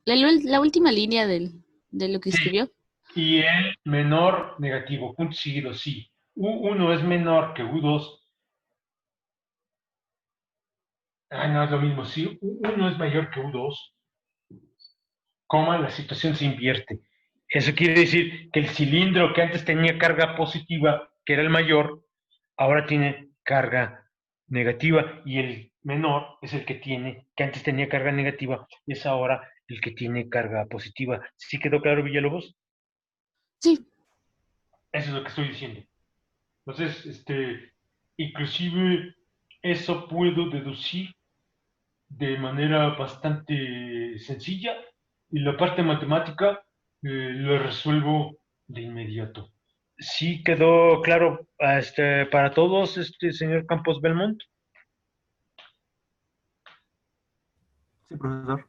F: La última línea de lo que
B: Sí,
F: escribió.
B: y el menor negativo, punto seguido, sí. U1 es menor que U2. No es lo mismo. Si U1 es mayor que U2, coma, la situación se invierte. Eso quiere decir que el cilindro que antes tenía carga positiva, que era el mayor, ahora tiene carga negativa, y el menor es el que antes tenía carga negativa, y es ahora el que tiene carga positiva. ¿Sí quedó claro, Villalobos?
F: Sí,
B: Eso es lo que estoy diciendo. Entonces, inclusive eso puedo deducir de manera bastante sencilla, y la parte matemática lo resuelvo de inmediato. ¿Sí quedó claro para todos, señor Campos Belmont?
C: Sí, profesor.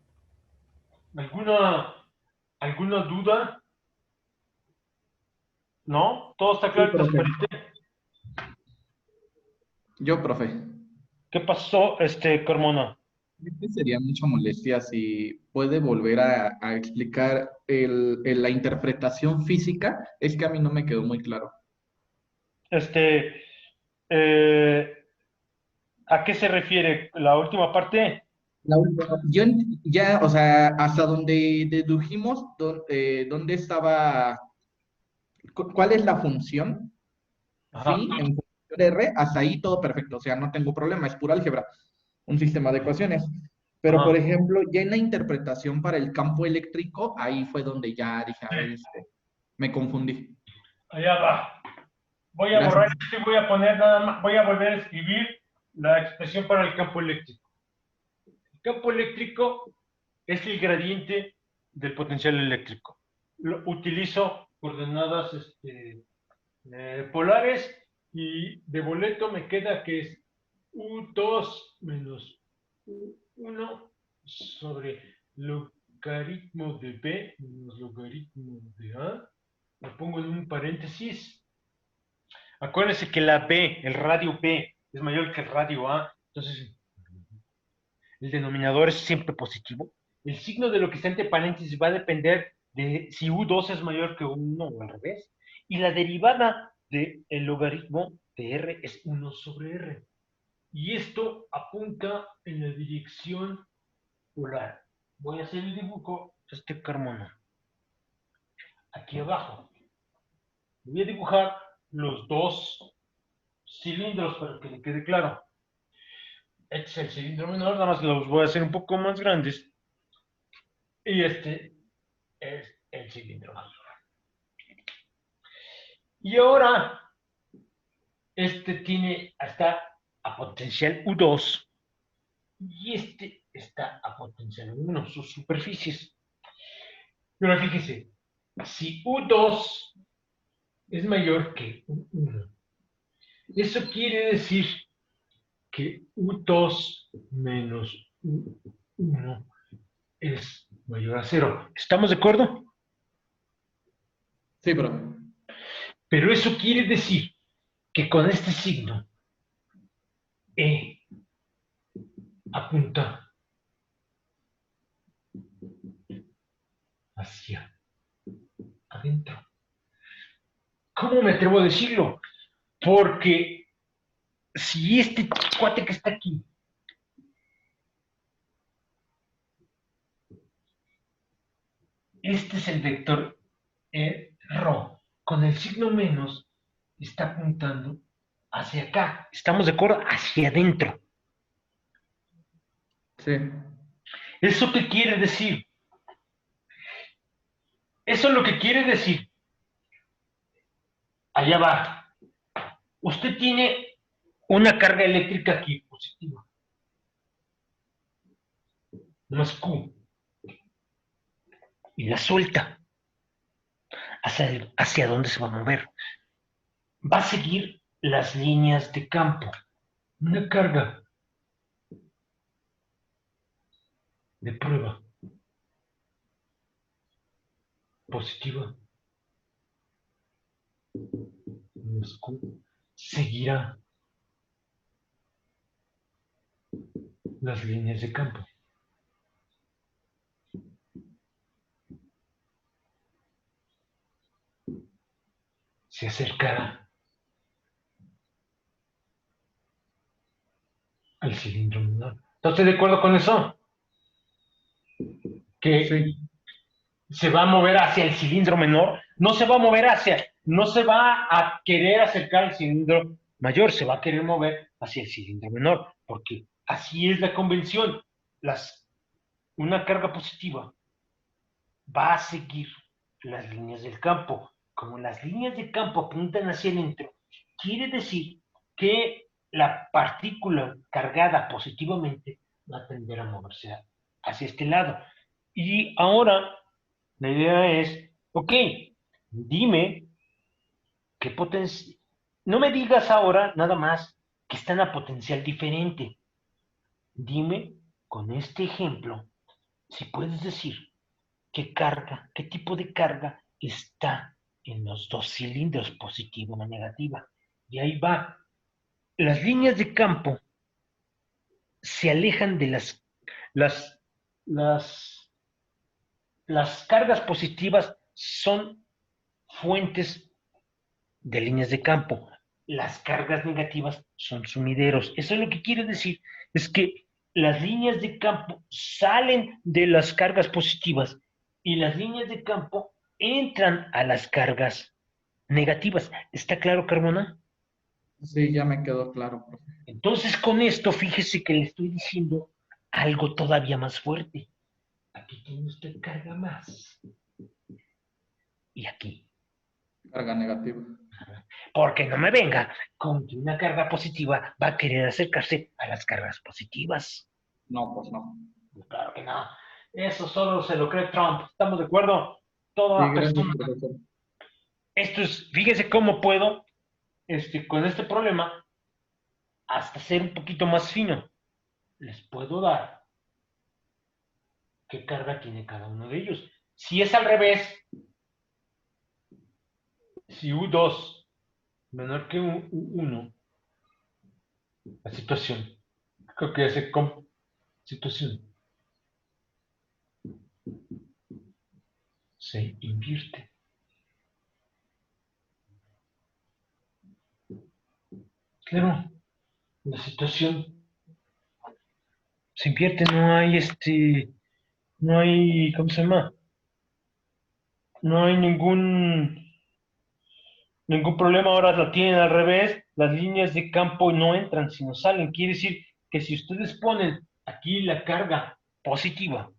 B: ¿Alguna duda? ¿No? ¿Todo está
H: Sí,
B: claro y
H: profe.
B: transparente?
H: Yo, profe.
B: ¿Qué pasó, Carmona?
H: Sería mucha molestia si puede volver a explicar la interpretación física. Es que a mí no me quedó muy claro.
B: Eh, ¿A qué se refiere la última parte?
H: Ya, o sea, hasta donde dedujimos dónde estaba, cuál es la función
B: Ajá.
H: phi en función de r, hasta ahí todo perfecto, o sea, no tengo problema, es pura álgebra, un sistema de ecuaciones. Pero, por
B: Ajá.
H: ejemplo, ya en la interpretación para el campo eléctrico, ahí fue donde ya dije, a ver, me confundí.
B: Allá va. Voy a borrar
H: Gracias.
B: esto y voy a poner nada más, voy a volver a escribir la expresión para el campo eléctrico. El campo eléctrico es el gradiente del potencial eléctrico. Utilizo coordenadas polares, y de boleto me queda que es U2 menos U1 sobre logaritmo de B menos logaritmo de A. Lo pongo en un paréntesis. Acuérdense que la B, el radio B, es mayor que el radio A. Entonces, el denominador es siempre positivo. El signo de lo que está entre paréntesis va a depender de si U2 es mayor que U1 o al revés. Y la derivada del logaritmo de R es 1 sobre R. Y esto apunta en la dirección polar. Voy a hacer el dibujo Carmona. aquí abajo. Voy a dibujar los dos cilindros para que le quede claro. Este es el cilindro menor, nada más los voy a hacer un poco más grandes. Y este es el cilindro mayor. Y ahora, este tiene hasta a potencial U2 y este está a potencial U1, sus superficies. Pero fíjese, si U2 es mayor que U1, eso quiere decir que U2 menos U1 es mayor a 0. ¿Estamos de acuerdo?
H: Sí, profe.
B: Pero eso quiere decir que con este signo E apunta hacia adentro. ¿Cómo me atrevo a decirlo? Porque si este cuate que está aquí este es el vector ρ, con el signo menos está apuntando hacia acá. ¿Estamos de acuerdo? Hacia adentro.
H: Sí.
B: ¿Eso qué quiere decir? Eso lo que quiere decir, allá va, usted tiene una carga eléctrica aquí, positiva, más Q, y la suelta. ¿Hacia dónde se va a mover? Va a seguir las líneas de campo. Una carga de prueba positiva más Q seguirá las líneas de campo. Se acercará al cilindro menor. ¿Estás de acuerdo con eso? Que
H: Sí.
B: se va a mover hacia el cilindro menor, no se va a mover no se va a querer acercar al cilindro mayor, se va a querer mover hacia el cilindro menor, porque así es la convención. Una carga positiva va a seguir las líneas del campo. Como las líneas de campo apuntan hacia adentro, quiere decir que la partícula cargada positivamente va a tender a moverse hacia este lado. Y ahora la idea es, ok, dime qué potencial. No me digas ahora nada más que están a potencial diferente. Dime con este ejemplo si puedes decir qué tipo de carga está en los dos cilindros, positiva o negativa. Y ahí va. Las líneas de campo se alejan de las, las cargas positivas son fuentes de líneas de campo. Las cargas negativas son sumideros. Eso es lo que quiere decir, es que las líneas de campo salen de las cargas positivas y las líneas de campo entran a las cargas negativas. ¿Está claro, Carmona?
H: Sí, ya me quedó claro, profe.
B: Entonces, con esto, fíjese que le estoy diciendo algo todavía más fuerte. Aquí tiene usted carga más. Y aquí.
H: Carga negativa.
B: Porque no me venga con que una carga positiva va a querer acercarse a las cargas positivas.
H: No, pues no.
B: Claro que no. Eso solo se lo cree Trump. ¿Estamos de acuerdo? Toda
H: Sí, gracias,
B: persona.
H: profesor.
B: Esto es, fíjese cómo puedo, con este problema, hasta ser un poquito más fino. Les puedo dar qué carga tiene cada uno de ellos. Si es al revés, si U2 menor que U1, la situación, creo que hace situación se invierte. Claro, la situación se invierte, no hay no hay, ¿cómo se llama? no hay ningún problema. Ahora la tienen al revés, las líneas de campo no entran, sino salen. Quiere decir que si ustedes ponen aquí la carga positiva,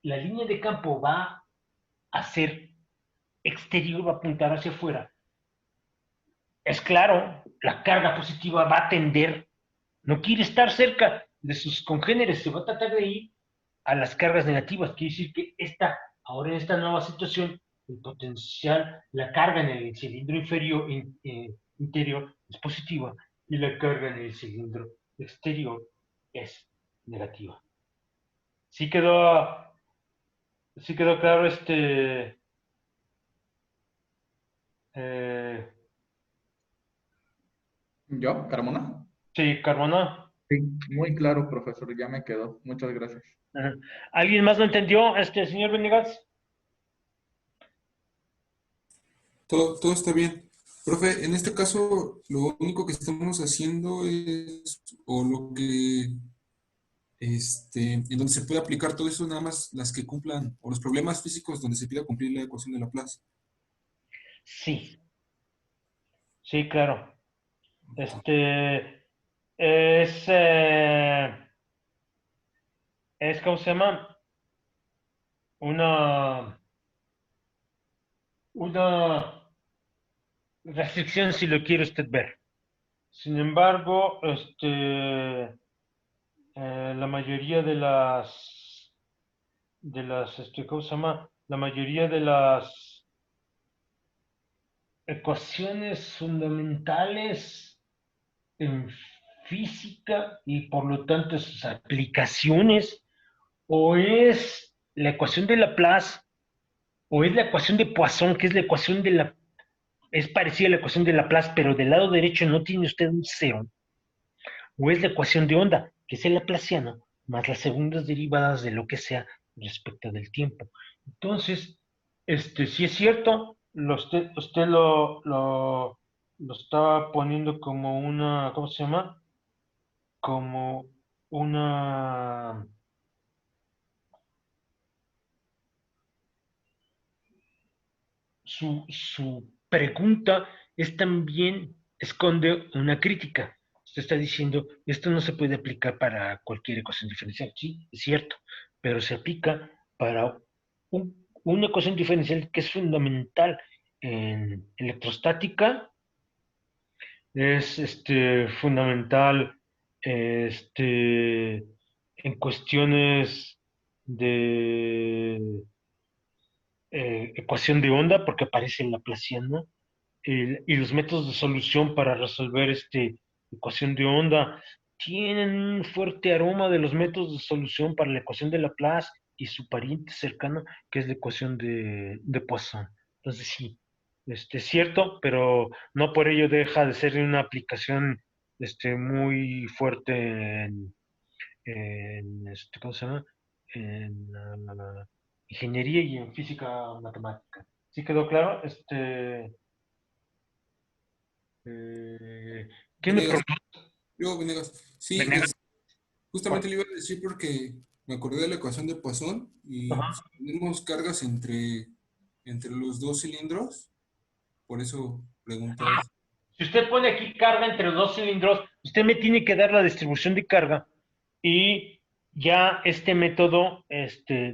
B: la línea de campo va a ser exterior, va a apuntar hacia afuera. Es claro, la carga positiva va a tender, no quiere estar cerca de sus congéneres, se va a tratar de ir a las cargas negativas. Quiere decir que ahora en esta nueva situación, el potencial, la carga en el cilindro interior es positiva y la carga en el cilindro exterior es negativa. Sí quedó claro eh,
H: ¿Yo, Carmona?
B: sí, Carmona.
H: Sí, muy claro, profesor, ya me quedó. Muchas gracias.
B: Ajá. ¿Alguien más lo entendió, señor Venegas?
G: Todo está bien. Profe, en este caso, lo único que estamos haciendo es, o lo que, en donde se puede aplicar todo eso, nada más las que cumplan, o los problemas físicos donde se pida cumplir la ecuación de Laplace.
B: Sí, sí, claro. Es, eh, ¿cómo se llama? Una, una restricción si lo quiere usted ver. Sin embargo, la mayoría ¿cómo se llama? La mayoría de las ecuaciones fundamentales en física y por lo tanto sus aplicaciones, o es la ecuación de Laplace, o es la ecuación de Poisson, que es la ecuación es parecida a la ecuación de Laplace, pero del lado derecho no tiene usted un cero, o es la ecuación de onda, que es el laplaciano, más las segundas derivadas de lo que sea respecto del tiempo. Entonces, si es cierto, usted lo estaba poniendo como una, ¿cómo se llama? Como una, su pregunta es también, esconde una crítica. Usted está diciendo, esto no se puede aplicar para cualquier ecuación diferencial. Sí, es cierto, pero se aplica para una ecuación diferencial que es fundamental en electrostática, es fundamental este, en cuestiones de ecuación de onda, porque aparece en Laplaciana, y los métodos de solución para resolver esta ecuación de onda tienen un fuerte aroma de los métodos de solución para la ecuación de Laplace y su pariente cercano, que es la ecuación de Poisson. Entonces sí, es cierto, pero no por ello deja de ser una aplicación muy fuerte ¿cómo se llama? En ingeniería y en física matemática. ¿Sí quedó claro? Eh, ¿Quién me
G: Venegas,
B: preguntó?
G: Venegas. Sí,
B: Venegas.
G: justamente le iba a decir porque me acordé de la ecuación de Poisson y
B: Ajá.
G: pues, tenemos cargas entre los dos cilindros, por eso preguntaba eso.
B: Si usted pone aquí carga entre los dos cilindros, usted me tiene que dar la distribución de carga y ya este método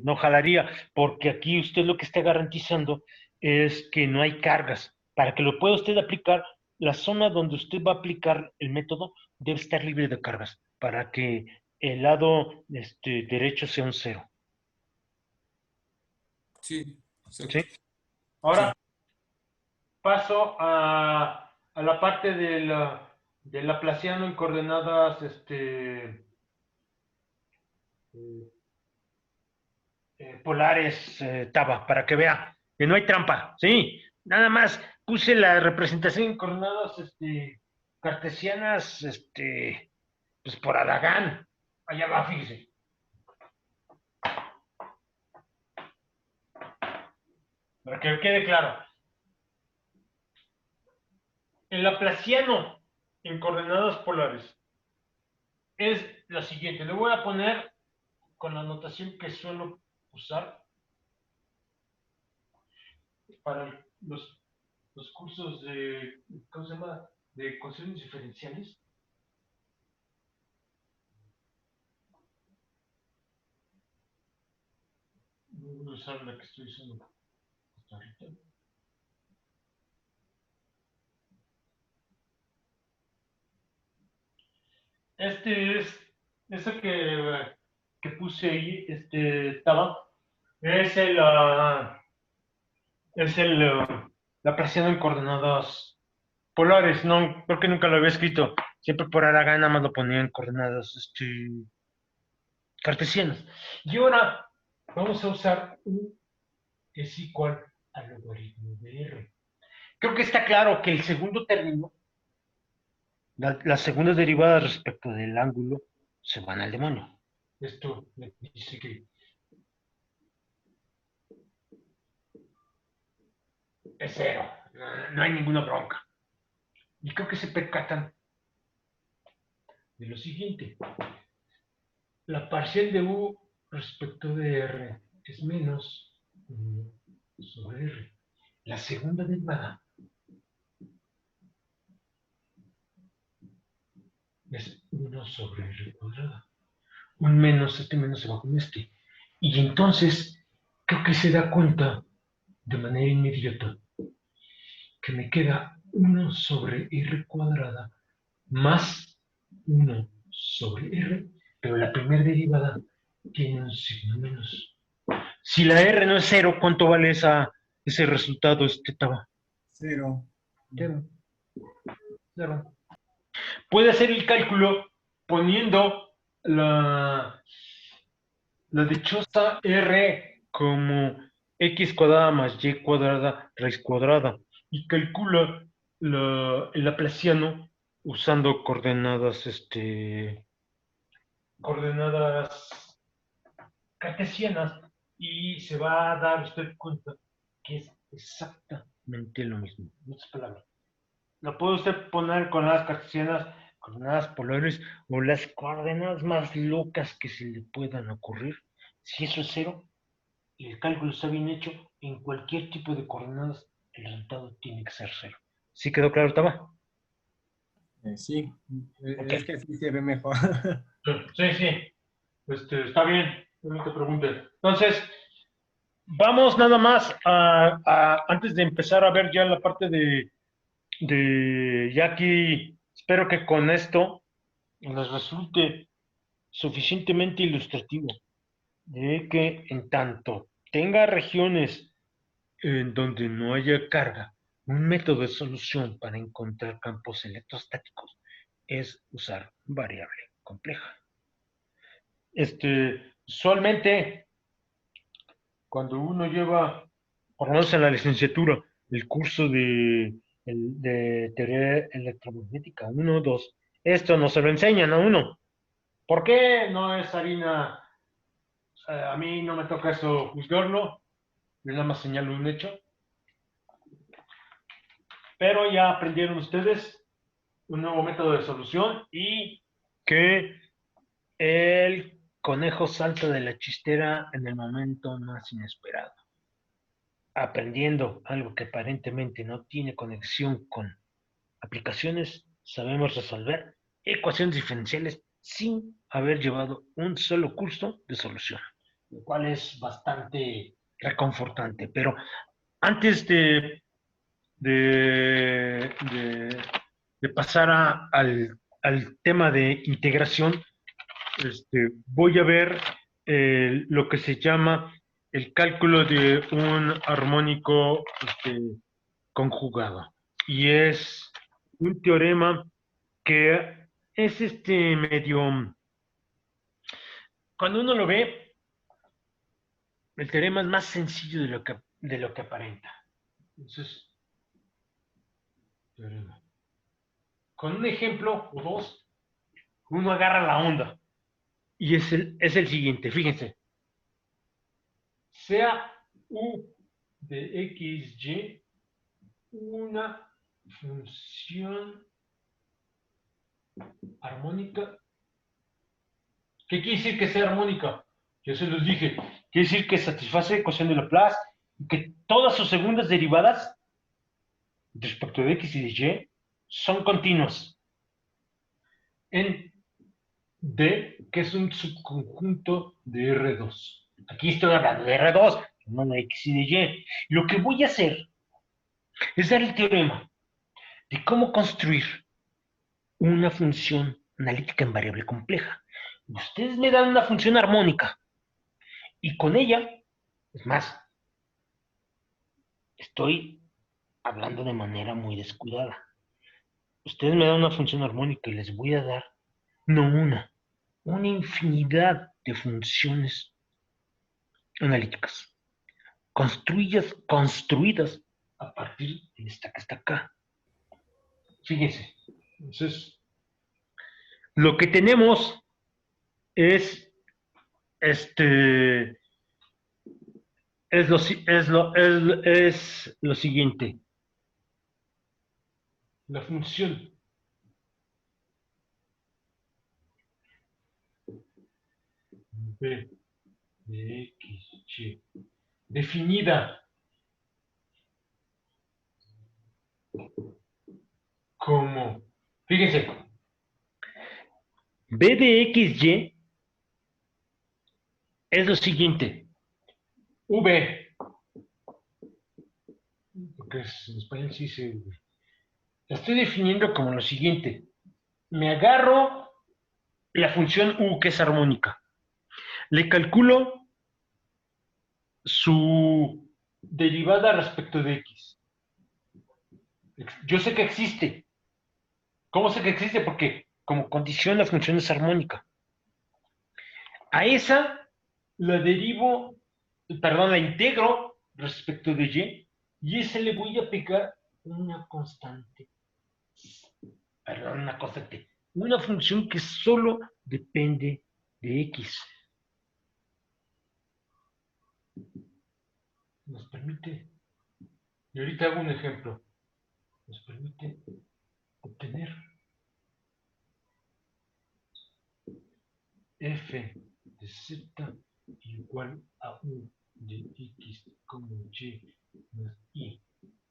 B: no jalaría, porque aquí usted lo que está garantizando es que no hay cargas. Para que lo pueda usted aplicar, la zona donde usted va a aplicar el método debe estar libre de cargas para que el lado derecho sea un cero.
G: Sí,
B: ¿Sí?
G: exacto. Sí.
B: Ahora paso a la parte del laplaciano en coordenadas polares, Taba, para que vea que no hay trampa, ¿sí? Nada más puse la representación en coordenadas cartesianas, pues por Adagán. Allá va, fíjese. Para que quede claro. El laplaciano en coordenadas polares es lo siguiente. Le voy a poner con la notación que suelo usar. para los cursos de, ¿cómo se llama? De ecuaciones diferenciales. Voy a usar la que estoy usando hasta ahorita. Ese que puse ahí, estaba, es la apreciación en coordenadas polares. No, creo que nunca lo había escrito. Siempre por Aragán nada más lo ponía en coordenadas cartesianas. Y ahora vamos a usar U es igual al logaritmo de R. Creo que está claro que el segundo término, las segundas derivadas respecto del ángulo, se van al demonio. Esto me dice que es cero. No hay ninguna bronca. Y creo que se percatan de lo siguiente. La parcial de U respecto de R es menos 1 sobre R. La segunda derivada es 1 sobre R cuadrada. Un menos, este menos se va con este. Y entonces, creo que se da cuenta de manera inmediata que me queda 1 sobre R cuadrada más 1 sobre R, pero la primera derivada tiene un signo menos. Si la R no es 0, ¿cuánto vale ese resultado, Taba?
D: 0.
B: 0. Puede hacer el cálculo poniendo la dichosa R como x cuadrada más y cuadrada raíz cuadrada y calcula el laplaciano usando coordenadas cartesianas y se va a dar usted cuenta que es exactamente lo mismo. En otras palabras, lo puede usted poner con las cartesianas, coordenadas polares o las coordenadas más locas que se le puedan ocurrir. Si eso es 0 y el cálculo está bien hecho, en cualquier tipo de coordenadas el resultado tiene que ser 0. ¿Sí quedó claro, Taba?
D: Sí,
B: Okay.
D: Es que así se ve mejor.
B: Sí. Está bien, no te preguntes. Entonces, vamos nada más antes de empezar a ver ya la parte de ya aquí, espero que con esto les resulte suficientemente ilustrativo de que en tanto tenga regiones en donde no haya carga, un método de solución para encontrar campos electrostáticos es usar variable compleja. Usualmente, cuando uno lleva, por lo menos en la licenciatura, el curso de teoría electromagnética 1 o 2, esto no se lo enseñan a uno. ¿Por qué no es harina? A mí no me toca eso juzgarlo, yo nada más señalo un hecho. Pero ya aprendieron ustedes un nuevo método de solución y que el conejo salta de la chistera en el momento más inesperado. Aprendiendo algo que aparentemente no tiene conexión con aplicaciones, sabemos resolver ecuaciones diferenciales sin haber llevado un solo curso de solución, lo cual es bastante reconfortante. Pero antes de pasar al tema de integración, voy a ver lo que se llama el cálculo de un armónico conjugado. Y es un teorema que es medio... Cuando uno lo ve, el teorema es más sencillo de lo que aparenta. Entonces, teorema. Con un ejemplo o dos, uno agarra la onda. Y es el siguiente, fíjense. Sea U de XY una función armónica. ¿Qué quiere decir que sea armónica? Yo se los dije. Quiere decir que satisface ecuación de Laplace que todas sus segundas derivadas respecto de x y de y son continuas en D, que es un subconjunto de R2. Aquí estoy hablando de R2, no de x y de y. Lo que voy a hacer es dar el teorema de cómo construir una función analítica en variable compleja. Ustedes me dan una función armónica y con ella, es más, estoy hablando de manera muy descuidada. Ustedes me dan una función armónica y les voy a dar, no una infinidad de funciones analíticas, construidas a partir de esta que está acá. Fíjense, entonces, lo que tenemos es lo siguiente. La función b de x, y, definida como, fíjense, b de x, y es lo siguiente. V, porque en español sí se V. La estoy definiendo como lo siguiente. Me agarro la función u, que es armónica. Le calculo su derivada respecto de x. Yo sé que existe. ¿Cómo sé que existe? Porque como condición la función es armónica. A esa la derivo, perdón, la integro respecto de y ese le voy a aplicar una constante. Perdón, una constante. Una función que solo depende de x. Nos permite, y ahorita hago un ejemplo, nos permite obtener f de z igual a u de x como y más i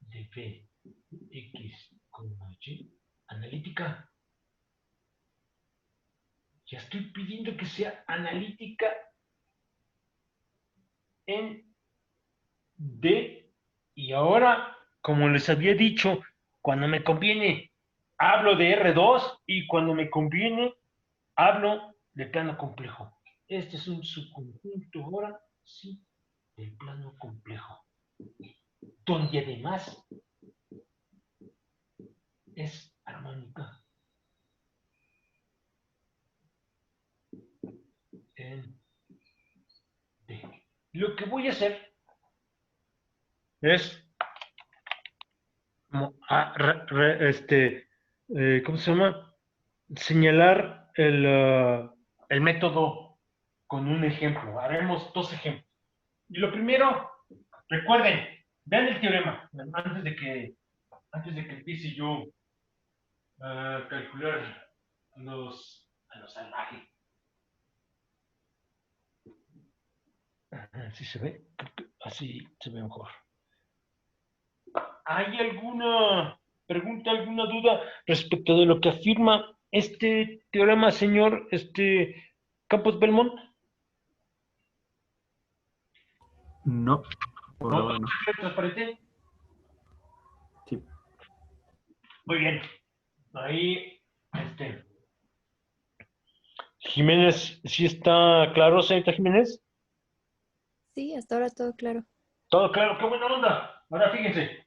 B: de b de x como y analítica. Ya estoy pidiendo que sea analítica en D, y ahora, como les había dicho, cuando me conviene hablo de R2 y cuando me conviene hablo de plano complejo. Este es un subconjunto ahora, sí, del plano complejo, donde además es armónica en D. Lo que voy a hacer es ¿cómo se llama? Señalar el método con un ejemplo. Haremos dos ejemplos. Y lo primero, recuerden, vean el teorema antes de que empiece yo a calcular a los salvajes. Así se ve, así se ve mejor. ¿Hay alguna pregunta, alguna duda respecto de lo que afirma este teorema, señor Campos Belmont?
C: No, por
B: ¿No?
C: ahora no.
B: ¿Transparente?
C: Sí.
B: Muy bien. Ahí, Jiménez, ¿sí está claro, señorita Jiménez?
E: Sí, hasta ahora todo claro.
B: Todo claro, qué buena onda. Ahora fíjense.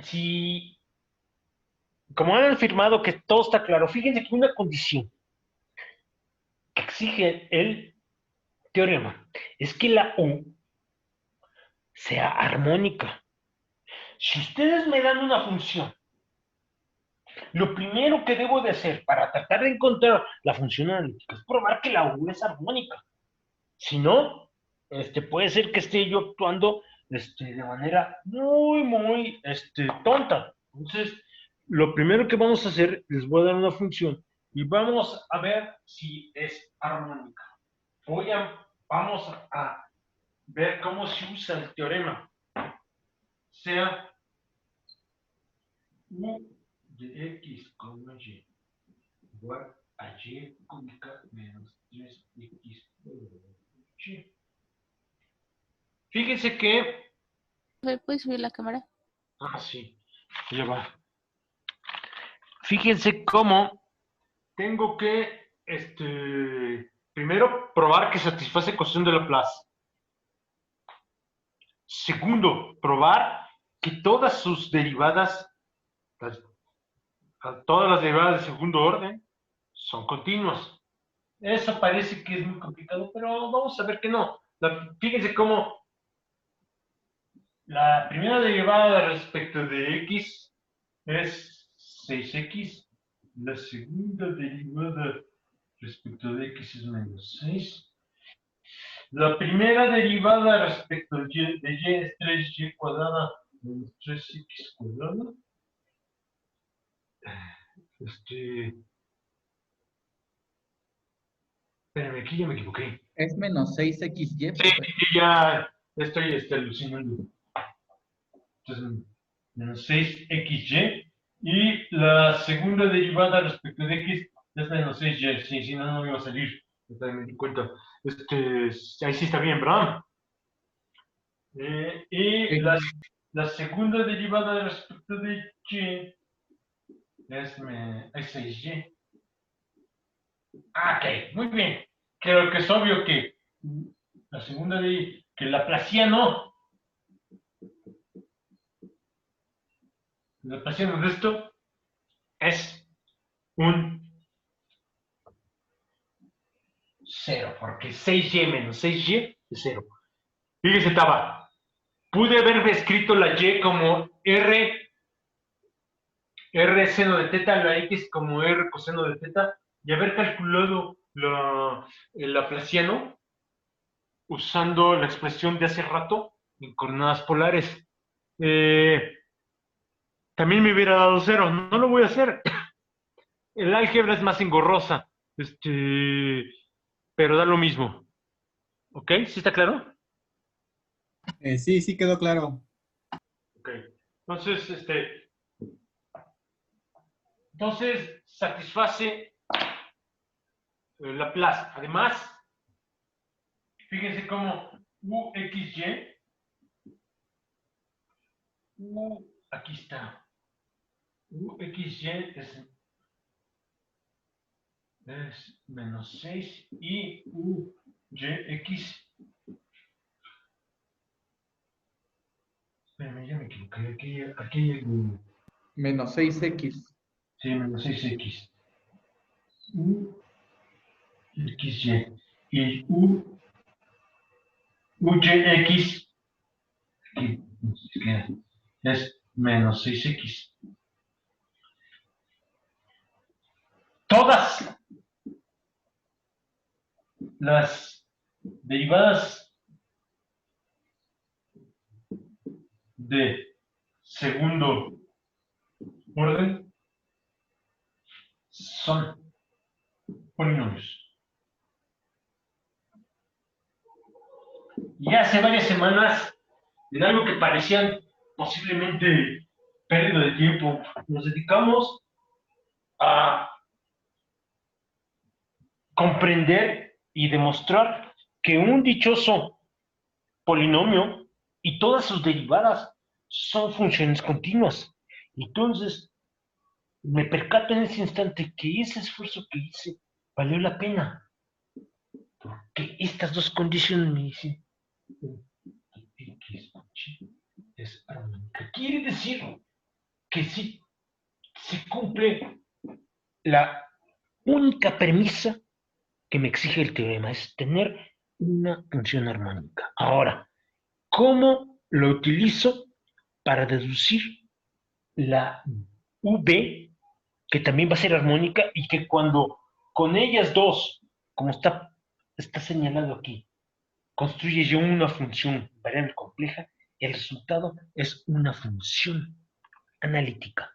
B: Si, como han afirmado que todo está claro, fíjense que una condición que exige el teorema es que la U sea armónica. Si ustedes me dan una función, lo primero que debo de hacer para tratar de encontrar la función analítica es probar que la U es armónica. Si no, puede ser que esté yo actuando de manera muy tonta. Entonces, lo primero que vamos a hacer, les voy a dar una función y vamos a ver si es armónica. Vamos a
A: ver cómo se usa el teorema. Sea U de X, Y igual a Y cúbica menos 3X por Y. Fíjense que...
F: ¿Puedes subir la cámara?
A: Ah, sí, ya va. Fíjense cómo tengo que, primero, probar que satisface ecuación de Laplace. Segundo, probar que todas sus derivadas, todas las derivadas de segundo orden, son continuas. Eso parece que es muy complicado, pero vamos a ver que no. Fíjense cómo la primera derivada respecto de x es 6x. La segunda derivada respecto de x es menos 6. La primera derivada respecto de y es 3y cuadrada menos 3x cuadrada. Espérame, aquí ya me equivoqué.
H: Es menos 6xy,
A: Sí,
H: profe.
A: ya estoy alucinando. Entonces, menos 6xy. Y la segunda derivada respecto de x es menos 6y. Sí, si no, no me iba a salir. Me di cuenta. Ahí sí está bien, ¿verdad? Y la segunda derivada respecto de y es 6y. Ah, ok, muy bien. Creo que es obvio que la segunda de que el laplaciano de esto es un 0, porque 6y menos 6y es 0. Fíjese, estaba. Pude haber escrito la y como r seno de teta, la x como r coseno de teta, y haber calculado el laplaciano usando la expresión de hace rato en coordenadas polares. También me hubiera dado 0. No lo voy a hacer. El álgebra es más engorrosa, pero da lo mismo. ¿Ok? ¿Sí está claro?
D: Sí, sí quedó claro.
A: Ok. Entonces satisface Laplace. Además, fíjense cómo UXY, aquí está. UXY es menos 6 y UYX. Espérame, ya me equivoqué. Aquí hay algo.
H: Menos 6x.
A: Sí, menos 6x. UXY. Y UYX aquí es menos 6x. Todas las derivadas de segundo orden son polinomios. Y hace varias semanas, en algo que parecían posiblemente pérdida de tiempo, nos dedicamos a comprender y demostrar que un dichoso polinomio y todas sus derivadas son funciones continuas. Entonces, me percato en ese instante que ese esfuerzo que hice valió la pena. Porque estas dos condiciones me dicen es armónica. Quiere decir que sí se cumple la única premisa que me exige el teorema, es tener una función armónica. Ahora, ¿cómo lo utilizo para deducir la V, que también va a ser armónica y que cuando con ellas dos, como está señalado aquí, construye yo una función variable compleja, el resultado es una función analítica.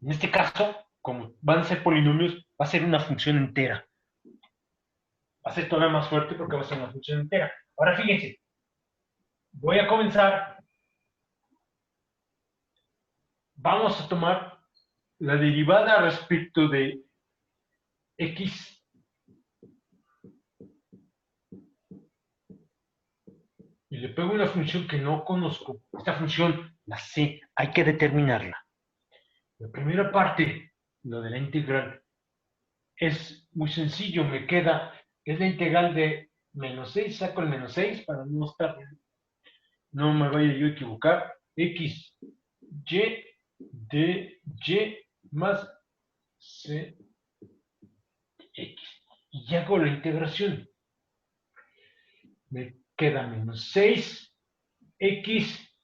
A: En este caso, como van a ser polinomios, va a ser una función entera. Va a ser todavía más fuerte porque va a ser una función entera.
B: Ahora fíjense, voy a comenzar. Vamos a tomar la derivada respecto de x y le pego una función que no conozco. Esta función, la sé, hay que determinarla. La primera parte, lo de la integral, es muy sencillo, me queda, es la integral de menos 6, saco el menos 6 para no me vaya yo a equivocar, x, y, de y más c, x. Y hago la integración. Me queda menos 6, x,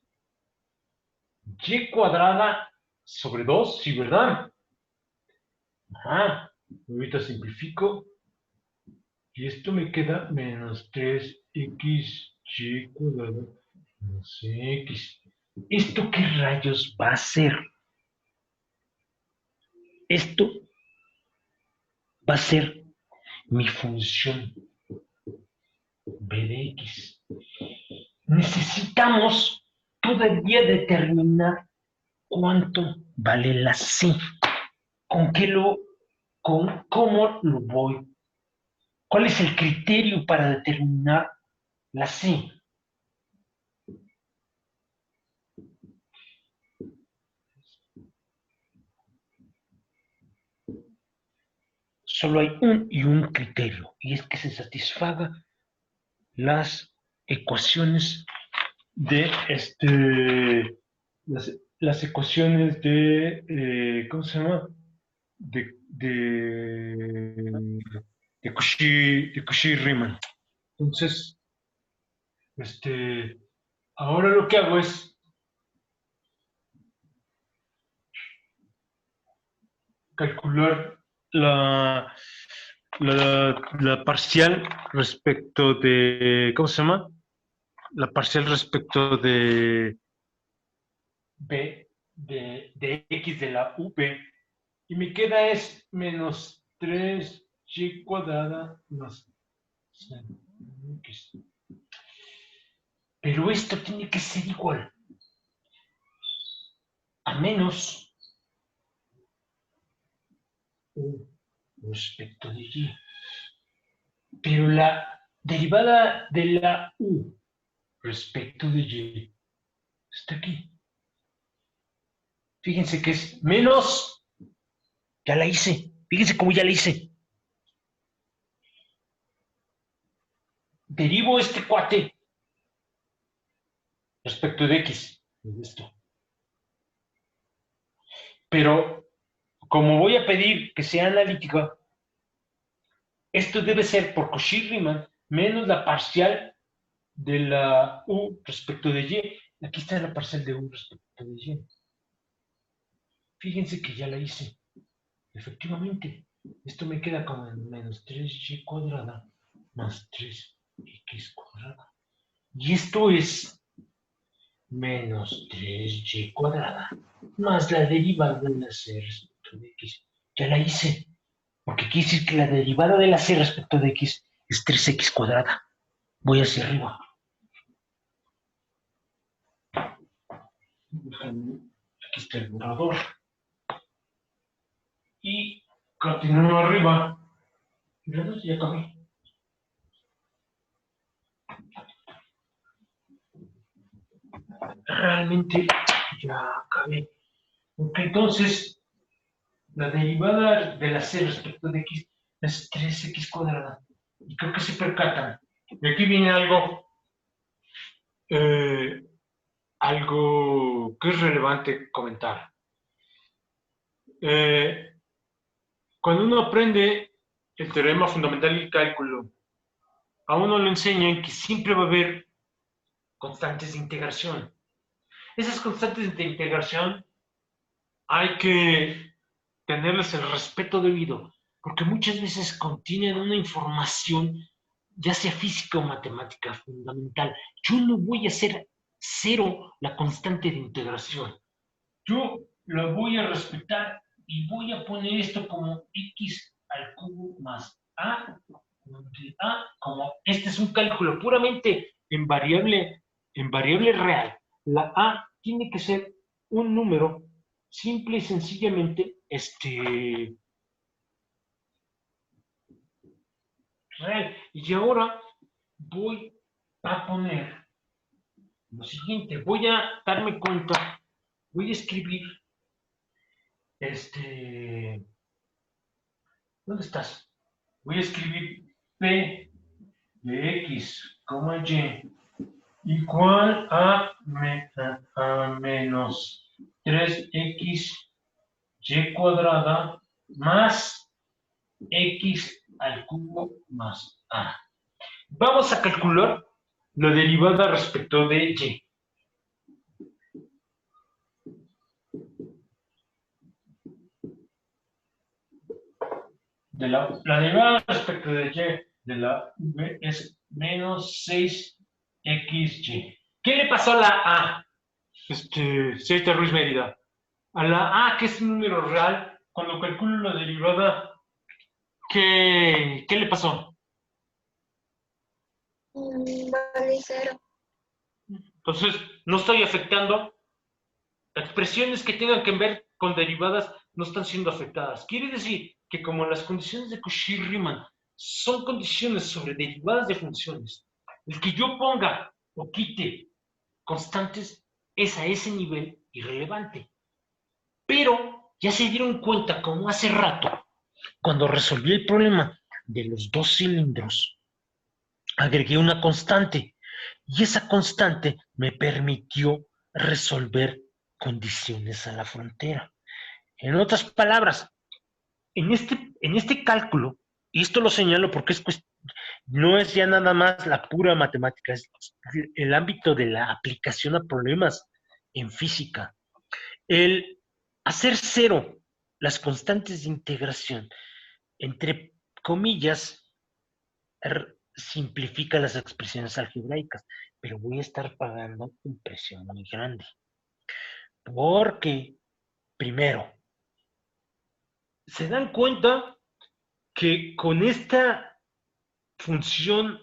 B: y cuadrada sobre 2, ¿sí, verdad? Ajá, ahorita simplifico. Y esto me queda menos 3x y cuadrado menos x. ¿Esto qué rayos va a ser? Esto va a ser mi función b de x. Necesitamos todavía determinar cuánto vale la c. ¿Cómo lo voy? ¿Cuál es el criterio para determinar la c? Solo hay un criterio, y es que se satisfaga las ecuaciones de las ecuaciones de ¿cómo se llama? De Cauchy-Riemann. Entonces, ahora lo que hago es calcular la parcial respecto de, ¿cómo se llama? La parcial respecto de b de x de la v, y me queda es menos 3y cuadrada más x. Pero esto tiene que ser igual a menos u respecto de y. Pero la derivada de la u respecto de y está aquí. Fíjense que es menos, ya la hice, fíjense cómo ya la hice. Derivo este cuate respecto de x, de esto. Pero como voy a pedir que sea analítica, esto debe ser por Cauchy-Riemann menos la parcial de la u respecto de y. Aquí está la parcial de u respecto de y. Fíjense que ya la hice. Efectivamente, esto me queda como menos 3y cuadrada más 3x cuadrada. Y esto es menos 3y cuadrada más la derivada de la c respecto de x. Ya la hice, porque quiere decir que la derivada de la c respecto de x es 3x cuadrada. Voy hacia arriba. Aquí está el borrador. Y continúo arriba. Ya acabé. Realmente ya acabé. Ok, entonces, la derivada de la c respecto de x es 3x cuadrada. Y creo que se percatan. Y aquí viene algo que es relevante comentar. Cuando uno aprende el teorema fundamental del cálculo, a uno le enseñan que siempre va a haber constantes de integración. Esas constantes de integración hay que tenerles el respeto debido, porque muchas veces contienen una información, ya sea física o matemática fundamental. Yo no voy a hacer cero la constante de integración. Yo la voy a respetar y voy a poner esto como x al cubo más a donde A, como este es un cálculo puramente en variable real, la A tiene que ser un número simple y sencillamente real. Y ahora voy a poner lo siguiente, voy a darme cuenta, voy a escribir, ¿dónde estás? Voy a escribir P de X, Y, igual a menos 3X Y cuadrada más X al cubo más A. Vamos a calcular la derivada respecto de Y. La derivada respecto de Y de la V es menos 6XY. ¿Qué le pasó a la A? Señorita Ruiz Mérida. A la A, que es un número real, cuando calculo la derivada, ¿qué le pasó?
E: Vale cero.
B: Entonces, no estoy afectando. Expresiones que tengan que ver con derivadas no están siendo afectadas. Quiere decir que como las condiciones de Cauchy-Riemann son condiciones sobre derivadas de funciones, el que yo ponga o quite constantes es a ese nivel irrelevante. Pero ya se dieron cuenta, como hace rato, cuando resolví el problema de los dos cilindros, agregué una constante y esa constante me permitió resolver condiciones a la frontera. En otras palabras, en este cálculo, y esto lo señalo porque no es ya nada más la pura matemática, es el ámbito de la aplicación a problemas en física. El hacer cero las constantes de integración, entre comillas, simplifica las expresiones algebraicas, pero voy a estar pagando un precio muy grande. Porque, primero, se dan cuenta que con esta función,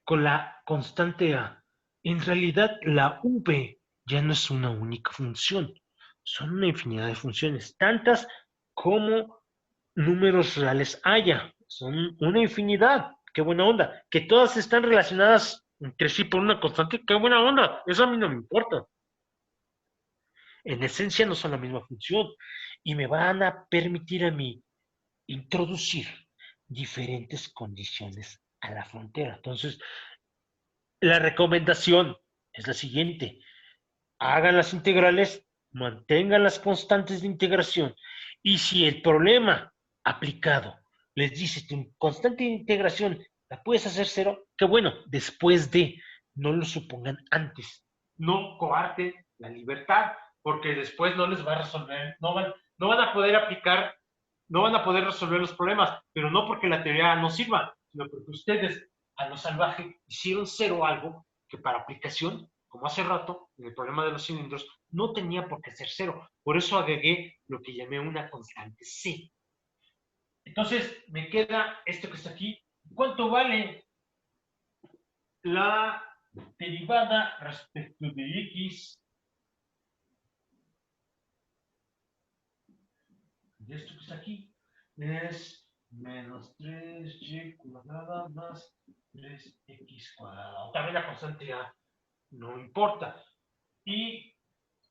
B: con la constante A, en realidad la V ya no es una única función, son una infinidad de funciones, tantas como números reales haya, son una infinidad, qué buena onda, que todas están relacionadas entre sí por una constante, qué buena onda, eso a mí no me importa. En esencia no son la misma función y me van a permitir a mí introducir diferentes condiciones a la frontera. Entonces, la recomendación es la siguiente: hagan las integrales, mantengan las constantes de integración y si el problema aplicado les dice tu constante de integración la puedes hacer cero, que bueno, después de, no lo supongan antes, no coarten la libertad, porque después no les va a resolver, no van a poder aplicar, no van a poder resolver los problemas, pero no porque la teoría no sirva, sino porque ustedes a lo salvaje hicieron cero algo que para aplicación, como hace rato, en el problema de los cilindros, no tenía por qué ser cero. Por eso agregué lo que llamé una constante C. Entonces, me queda esto que está aquí. ¿Cuánto vale la derivada respecto de X de esto que está aquí? Es menos 3y cuadrada más 3x cuadrada. Otra vez la constante A. No importa. Y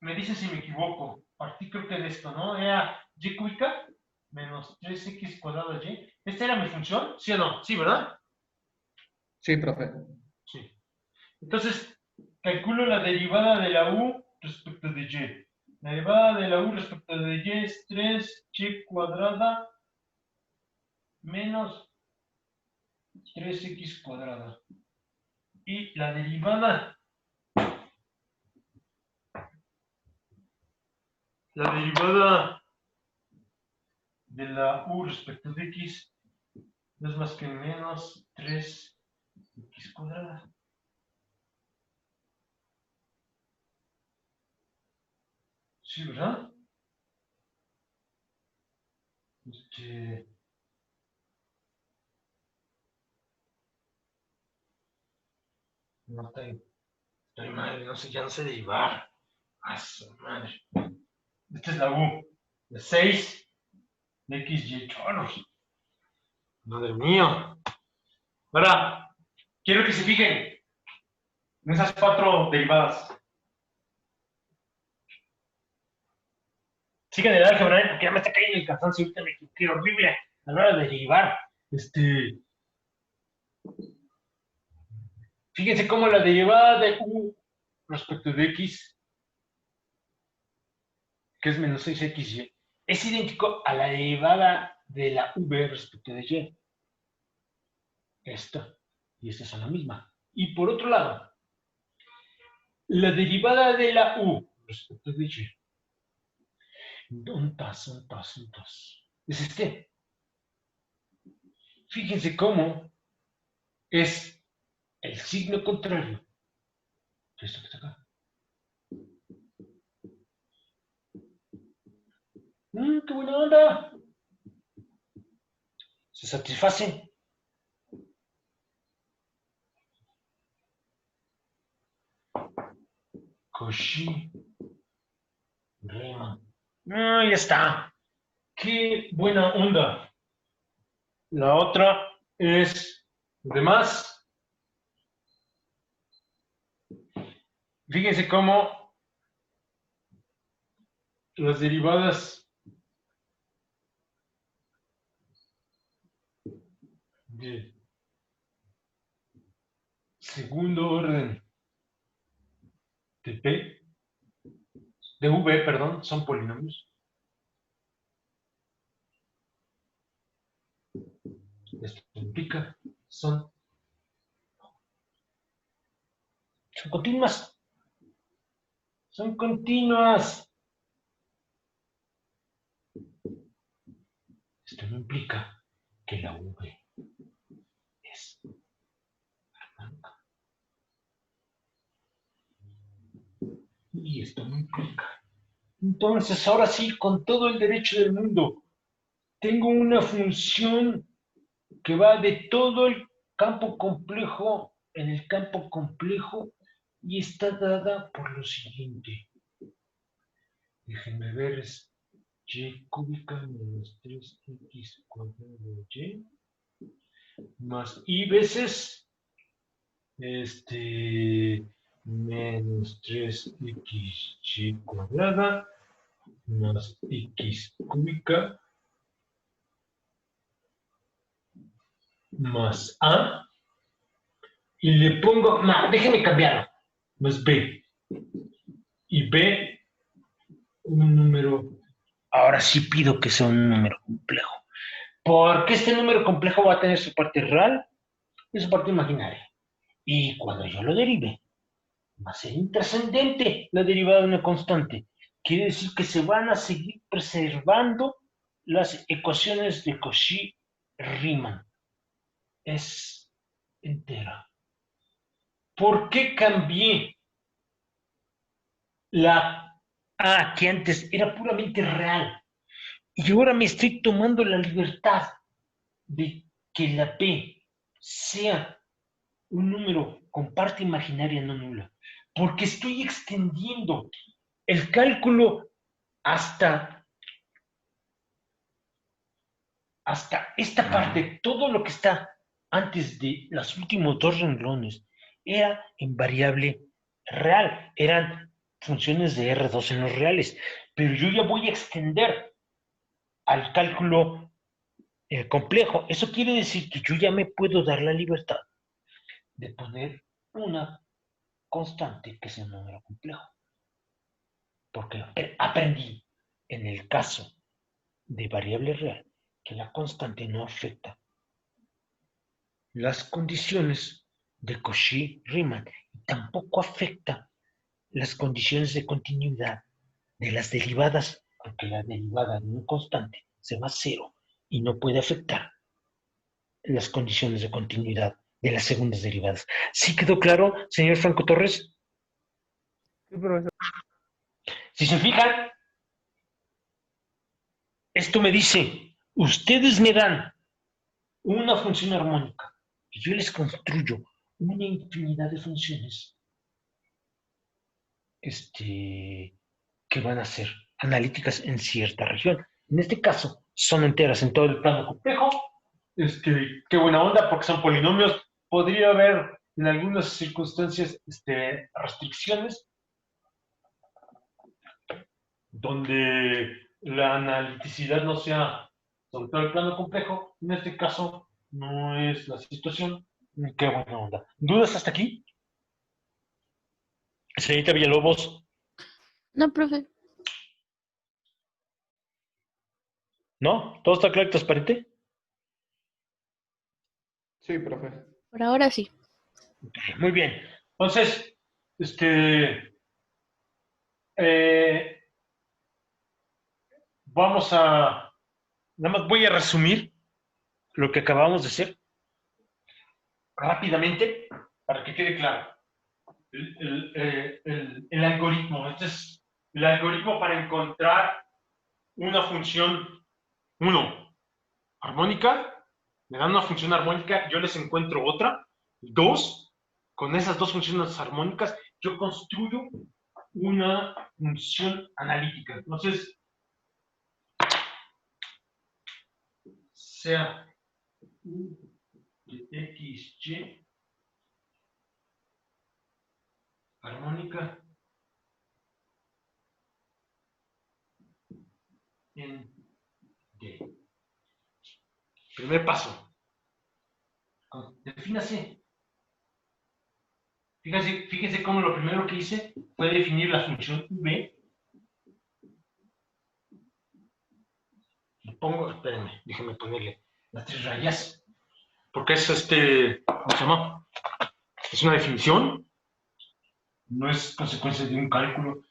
B: me dice si me equivoco. Partí creo que de esto, ¿no? Era y cúbica menos 3x cuadrado y. ¿Esta era mi función? ¿Sí o no? Sí, ¿verdad?
H: Sí, profe.
B: Sí. Entonces, calculo la derivada de la u respecto de y. La derivada de la u respecto de y es 3y cuadrada menos 3x cuadrada. Y la derivada de la u respecto de x no es más que menos 3x cuadrada. Sí, ¿verdad? No estoy mal, no sé, ya no sé derivar. A su madre.
A: Esta es la U. De 6 de XY choros.
B: Madre mía.
A: Ahora, quiero que se fijen en esas 4 derivadas.
B: Sigan el álgebra, porque ya me está cayendo el cansancio. Ahorita me equivoqué horrible a la hora de derivar. Fíjense cómo la derivada de U respecto de X, que es menos 6XY, es idéntico a la derivada de la V respecto de Y. Esta y esta son la misma. Y por otro lado, la derivada de la U respecto de Y, es este. Fíjense cómo es el signo contrario de esto que está acá. ¡Qué buena onda! Se satisface. Cauchy Riemann. Ya está. ¡Qué buena onda!
A: La otra es de más. Fíjense cómo las derivadas
B: De segundo orden de P, de V, perdón, son polinomios. Esto implica son continuas. Son continuas. Esto no implica que la V es armónica. Y esto no implica. Entonces, ahora sí, con todo el derecho del mundo, tengo una función que va de todo el campo complejo en el campo complejo y está dada por lo siguiente. Déjenme ver, es y cúbica menos 3x cuadrado de y más y veces menos 3xy cuadrada más x cúbica más a y le pongo, no, déjenme cambiarlo, más b y b un número, ahora sí pido que sea un número complejo, porque este número complejo va a tener su parte real y su parte imaginaria, y cuando yo lo derive va a ser intrascendente la derivada de una constante. Quiere decir que se van a seguir preservando las ecuaciones de Cauchy-Riemann. Es entera. ¿Por qué cambié la A que antes era puramente real? Y ahora me estoy tomando la libertad de que la P sea un número con parte imaginaria no nula. Porque estoy extendiendo el cálculo hasta esta parte. Todo lo que está antes de los últimos 2 renglones era en variable real, eran funciones de R2 en los reales, pero yo ya voy a extender al cálculo complejo. Eso quiere decir que yo ya me puedo dar la libertad de poner una constante que sea un número complejo. Porque aprendí en el caso de variable real que la constante no afecta las condiciones de Cauchy-Riemann y tampoco afecta las condiciones de continuidad de las derivadas, porque la derivada de una constante se va a cero y no puede afectar las condiciones de continuidad de las segundas derivadas. ¿Sí quedó claro, señor Franco Torres?
D: Sí, profesor.
B: Si se fijan, esto me dice, ustedes me dan una función armónica y yo les construyo una infinidad de funciones que van a ser analíticas en cierta región. En este caso, son enteras en todo el plano complejo. Qué buena onda, porque son polinomios. Podría haber en algunas circunstancias restricciones donde la analiticidad no sea sobre todo el plano complejo. En este caso, no es la situación. Qué buena onda. ¿Dudas hasta aquí? Señorita Villalobos.
F: No, profe.
B: ¿No? ¿Todo está claro y transparente?
H: Sí, profe.
F: Por ahora sí.
B: Muy bien. Entonces, vamos a, nada más voy a resumir lo que acabamos de hacer rápidamente para que quede claro. El algoritmo, este es el algoritmo para encontrar una función, armónica, me dan una función armónica, yo les encuentro otra. 2, con esas dos funciones armónicas, yo construyo una función analítica. Entonces, sea U de X, Y, armónica en D. Primer paso. Defínase. Fíjense cómo lo primero que hice fue definir la función V. Le pongo, espérenme, déjenme ponerle las 3 rayas. Porque es ¿cómo se llama? Es una definición. No es consecuencia de un cálculo.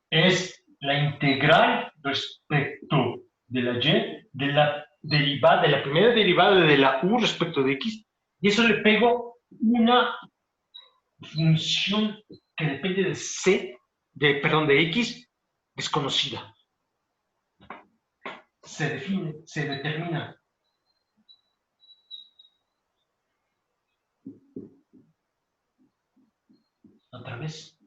B: Es la integral respecto de la Y, de la derivada, de la primera derivada de la U respecto de X. Y eso le pego una función que depende de de X, desconocida. Se define, se determina. Otra vez.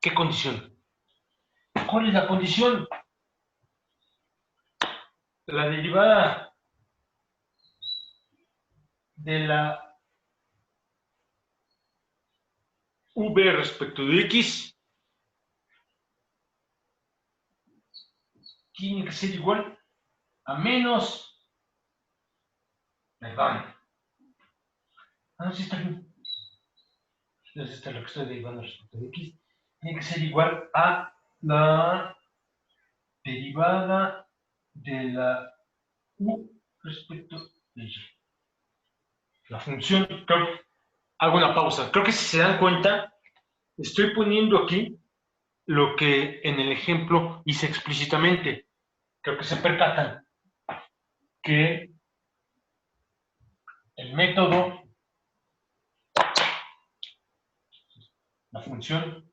B: ¿Qué condición? ¿Cuál es la condición? La derivada de la V respecto de X tiene que ser igual a menos, perdón, no sé si está bien, entonces esto es lo que estoy derivando respecto de X, tiene que ser igual a la derivada de la U respecto de Y. La función, hago una pausa, creo que si se dan cuenta, estoy poniendo aquí lo que en el ejemplo hice explícitamente. Creo que se percatan que el método, la función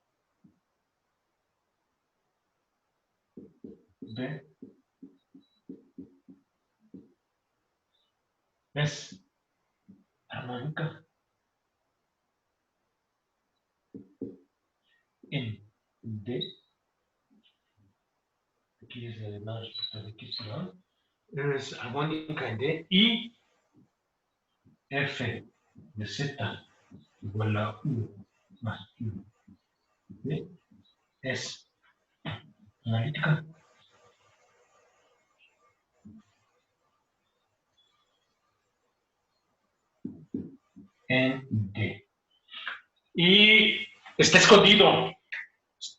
B: de es armónica en D, aquí es la derivada respecto de X, perdón, es armónica en D y F de Z igual a U más U de es analítica en D. Y está escondido.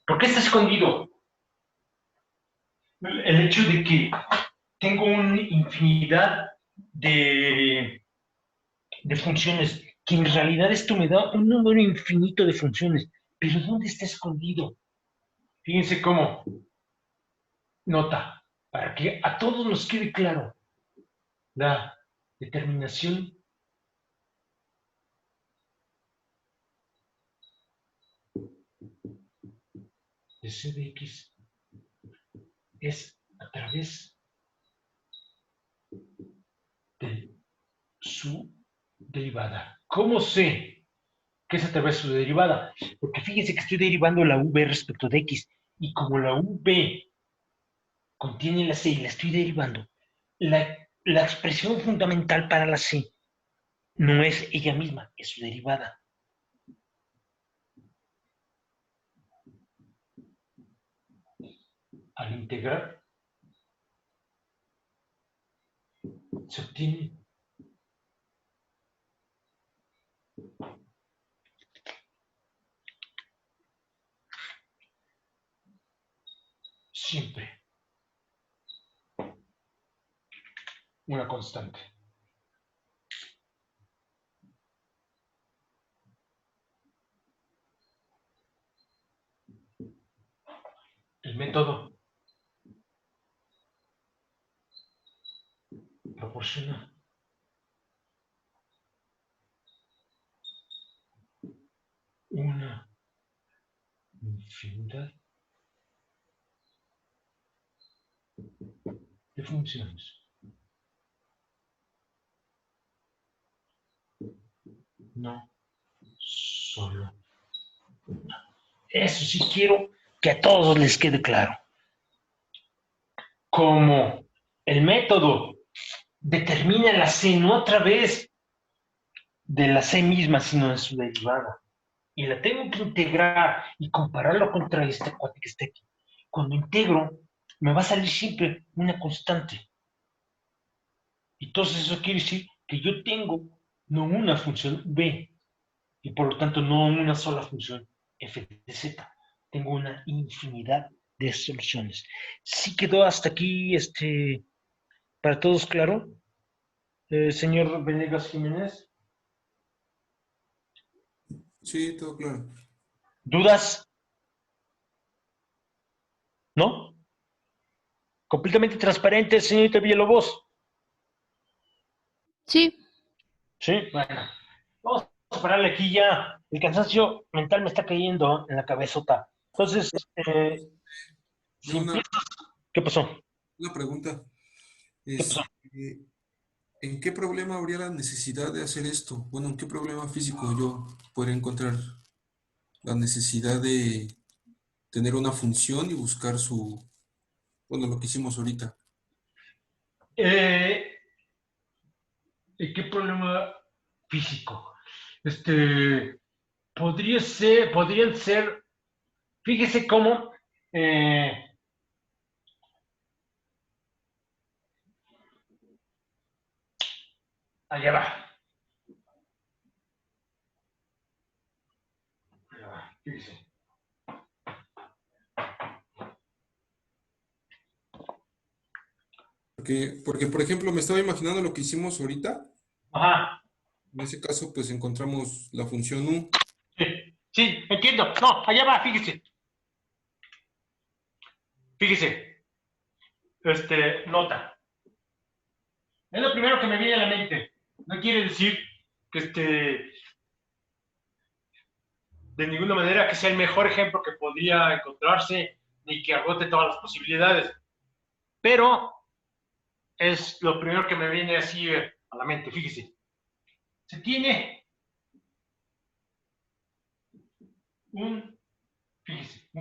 B: ¿Por qué está escondido? El hecho de que tengo una infinidad de funciones, que en realidad esto me da un número infinito de funciones. Pero ¿dónde está escondido? Fíjense cómo nota, para que a todos nos quede claro la determinación de C de X es a través su derivada. ¿Cómo sé que es a través de su derivada? Porque fíjense que estoy derivando la v respecto de x, y como la v contiene la c y la estoy derivando, la expresión fundamental para la c no es ella misma, es su derivada. Al integrar, se obtiene siempre una constante. El método proporciona una infinidad de funciones. No solo una. Eso sí quiero que a todos les quede claro. Como el método determina la C no a través de la C misma, sino de su derivada, y la tengo que integrar y compararlo contra este cuate que está aquí. Cuando integro, me va a salir siempre una constante. Entonces eso quiere decir que yo tengo no una función v, y por lo tanto no una sola función f de z. Tengo una infinidad de soluciones. ¿Sí quedó hasta aquí para todos claro? Señor Venegas Jiménez.
G: Sí, todo claro.
B: ¿Dudas? ¿No? Completamente transparente, señorita Villalobos.
F: Sí,
B: Sí, bueno. Vamos a pararle aquí ya. El cansancio mental me está cayendo en la cabezota. Entonces, si
G: Una,
B: empiezas... ¿Qué pasó?
G: una pregunta.
B: ¿Qué pasó?
G: ¿En qué problema habría la necesidad de hacer esto? Bueno, ¿en qué problema físico yo podría encontrar la necesidad de tener una función y buscar bueno, lo que hicimos ahorita?
B: ¿Qué problema físico? Podrían ser, fíjese cómo, allá va. Allá va, fíjese.
G: Porque, por ejemplo, me estaba imaginando lo que hicimos ahorita.
B: Ajá,
G: En ese caso, pues encontramos la función u.
B: sí, entiendo. No, allá va, fíjese. Fíjese, nota. Es lo primero que me viene a la mente. No quiere decir que de ninguna manera que sea el mejor ejemplo que podría encontrarse, ni que agote todas las posibilidades. Pero es lo primero que me viene así a la mente. Fíjese. Se tiene un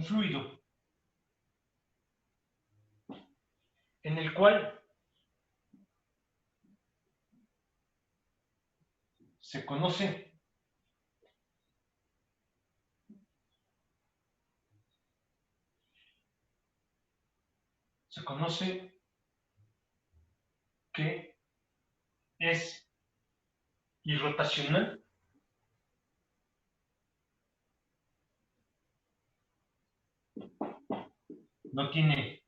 B: fluido en el cual se conoce que es irrotacional no tiene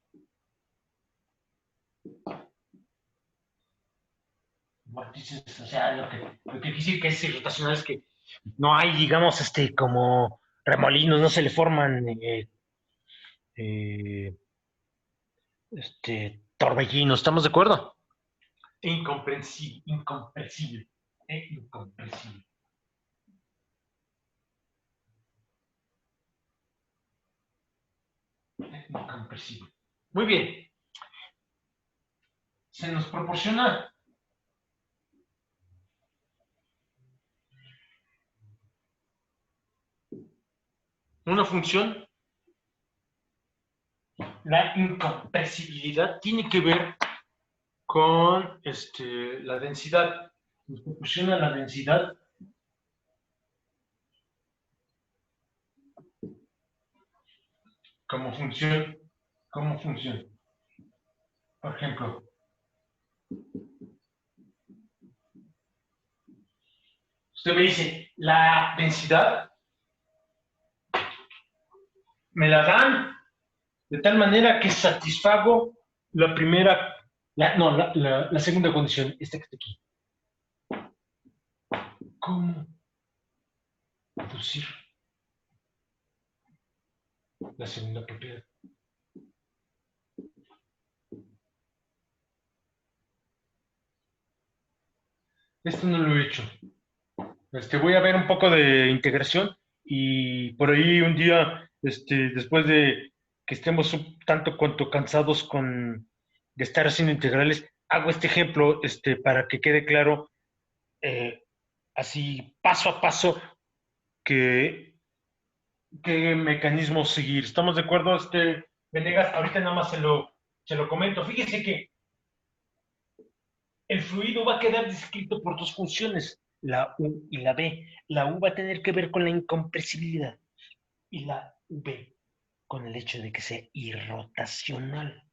B: vórtices, o sea, lo que quiere decir que es irrotacional es que no hay, digamos, como remolinos, no se le forman eh, torbellinos, ¿estamos de acuerdo? Incomprensible, incomprensible, incomprensible. Incomprensible. Muy bien. Se nos proporciona
A: una función, la incompresibilidad tiene que ver con la densidad. Nos proporciona la densidad como función. Por ejemplo, usted me dice, la densidad me la dan de tal manera que satisfago la primera, la segunda condición, esta que está aquí. ¿Cómo reducir la segunda propiedad? Esto no lo he hecho. Voy a ver un poco de integración y por ahí un día, después de que estemos un tanto cuanto cansados de estar haciendo integrales, hago este ejemplo para que quede claro, así paso a paso, qué mecanismo seguir. ¿Estamos de acuerdo, Venegas? Ahorita nada más se lo comento. Fíjese que el fluido va a quedar descrito por dos funciones, la U y la B. La U va a tener que ver con la incompresibilidad y la V con el hecho de que sea irrotacional.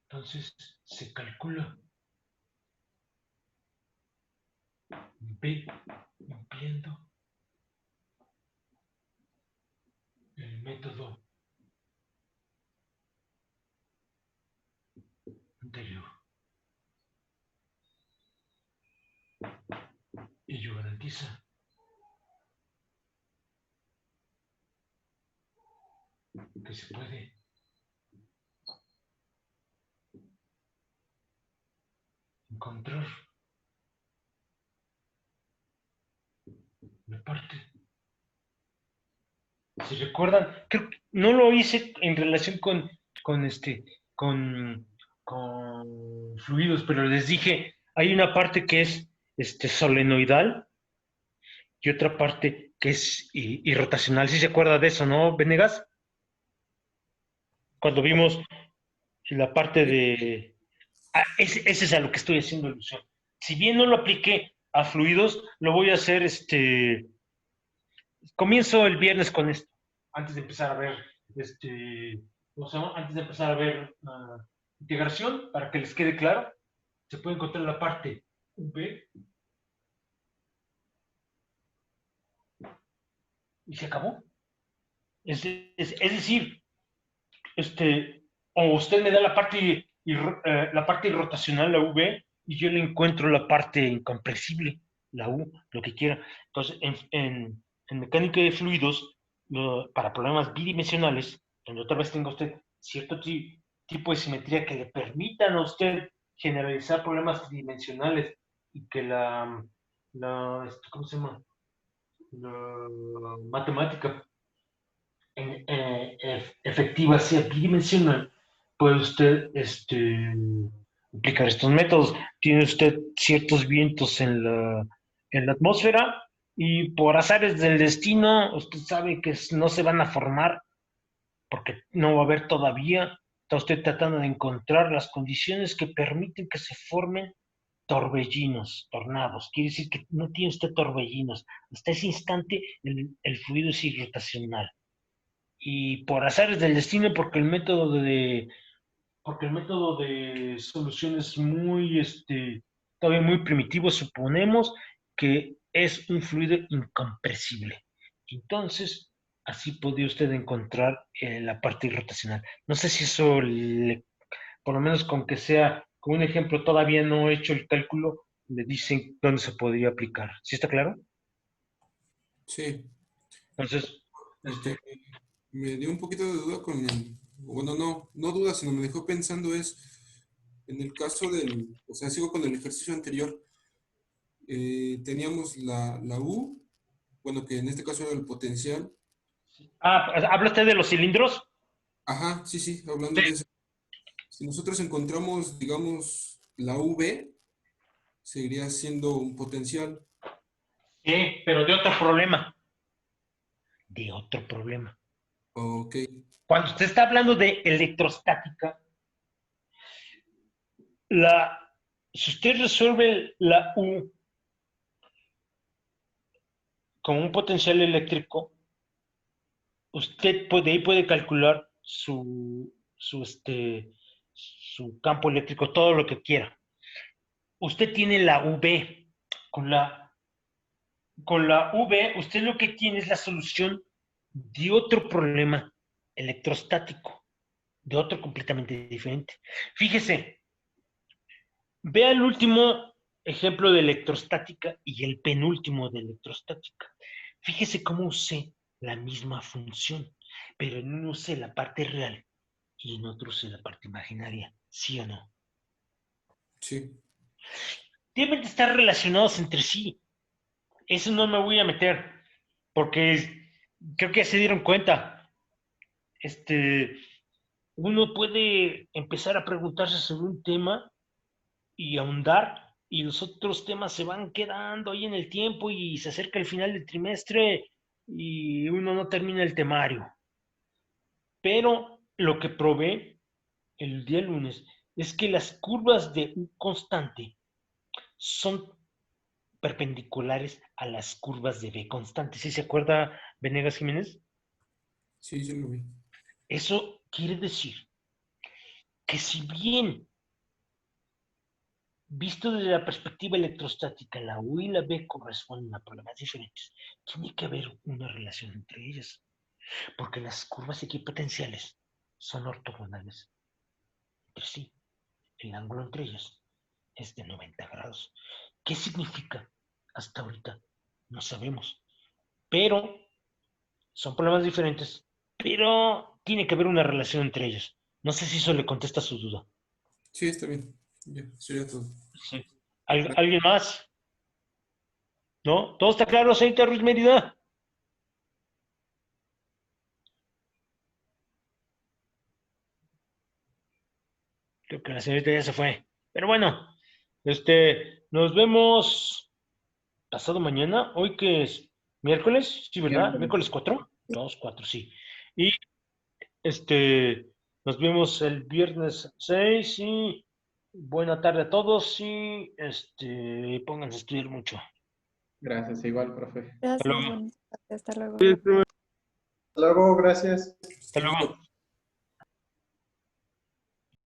A: Entonces se calcula V cumpliendo el método anterior. Y ello garantiza que se puede encontrar una parte. Si recuerdan, creo que no lo hice en relación con fluidos, pero les dije, hay una parte que es solenoidal y otra parte que es irrotacional. ¿Sí se acuerda de eso, no, Venegas? Cuando vimos la parte de... ese es a lo que estoy haciendo alusión. Si bien no lo apliqué a fluidos, lo voy a hacer, comienzo el viernes con esto, antes de empezar a ver, antes de empezar a ver integración, para que les quede claro, se puede encontrar la parte V y se acabó. Es decir, o usted me da la parte irrotacional, la V, y yo le encuentro la parte incompresible, la U, lo que quiera. Entonces, en mecánica de fluidos, para problemas bidimensionales, donde otra vez tenga usted cierto tipo de simetría que le permitan a usted generalizar problemas tridimensionales y que ¿cómo se llama? La matemática efectiva sea bidimensional, puede usted aplicar estos métodos. Tiene usted ciertos vientos en la atmósfera y por azares del destino, usted sabe que no se van a formar porque no va a haber todavía. Está usted tratando de encontrar las condiciones que permiten que se formen torbellinos, tornados. Quiere decir que no tiene usted torbellinos. Hasta ese instante el fluido es irrotacional. Y por azares del destino, porque el método de solución es todavía muy primitivo, suponemos que es un fluido incompresible. Entonces, así podría usted encontrar la parte irrotacional. No sé si eso, por lo menos con que sea, con un ejemplo, todavía no he hecho el cálculo, le dicen dónde se podría aplicar. ¿Sí está claro?
G: Sí.
A: Entonces,
G: Lo que me dio un poquito de duda bueno, no duda, sino me dejó pensando es, en el caso o sea, sigo con el ejercicio anterior, teníamos la U, bueno, que en este caso era el potencial.
A: ¿habla usted de los cilindros?
G: Ajá, sí, hablando de eso. Si nosotros encontramos, digamos, la V, seguiría siendo un potencial.
A: Sí, pero de otro problema.
B: de otro problema.
G: Ok.
B: Cuando usted está hablando de electrostática, si usted resuelve la U con un potencial eléctrico, usted ahí puede calcular su campo eléctrico, todo lo que quiera. Usted tiene la UV. Con la UV, usted lo que tiene es la solución de otro problema electrostático, de otro completamente diferente. Fíjese, vea el último ejemplo de electrostática y el penúltimo de electrostática. Fíjese cómo usé la misma función, pero en uno usé la parte real y en otro usé la parte imaginaria, ¿sí o no?
G: Sí.
B: Deben de estar relacionados entre sí. Eso no me voy a meter, porque creo que ya se dieron cuenta. Uno puede empezar a preguntarse sobre un tema y ahondar, y los otros temas se van quedando ahí en el tiempo y se acerca el final del trimestre y uno no termina el temario. Pero lo que probé el día lunes es que las curvas de U constante son perpendiculares a las curvas de B constante. ¿Sí se acuerda, Venegas Jiménez?
G: Sí, yo lo vi.
B: Eso quiere decir que si bien, visto desde la perspectiva electrostática, la U y la B corresponden a problemas diferentes, tiene que haber una relación entre ellas, porque las curvas equipotenciales son ortogonales entre sí. El ángulo entre ellas es de 90 grados. ¿Qué significa? Hasta ahorita no sabemos, pero son problemas diferentes, pero tiene que haber una relación entre ellos. No sé si eso le contesta su duda.
G: Sí, está bien. Ya, sería todo.
B: Sí. ¿Alguien más? ¿No? ¿Todo está claro, señorita Ruiz Mérida? Creo que la señorita ya se fue. Pero bueno, nos vemos pasado mañana. Hoy que es miércoles, sí, ¿verdad? Miércoles 4. 2, 4, sí. Y nos vemos el viernes 6 y buena tarde a todos y pónganse a estudiar mucho.
H: Gracias, igual, profe.
E: Gracias,
B: luego.
E: buenas tardes, hasta luego.
D: Hasta luego, gracias.
B: Hasta luego.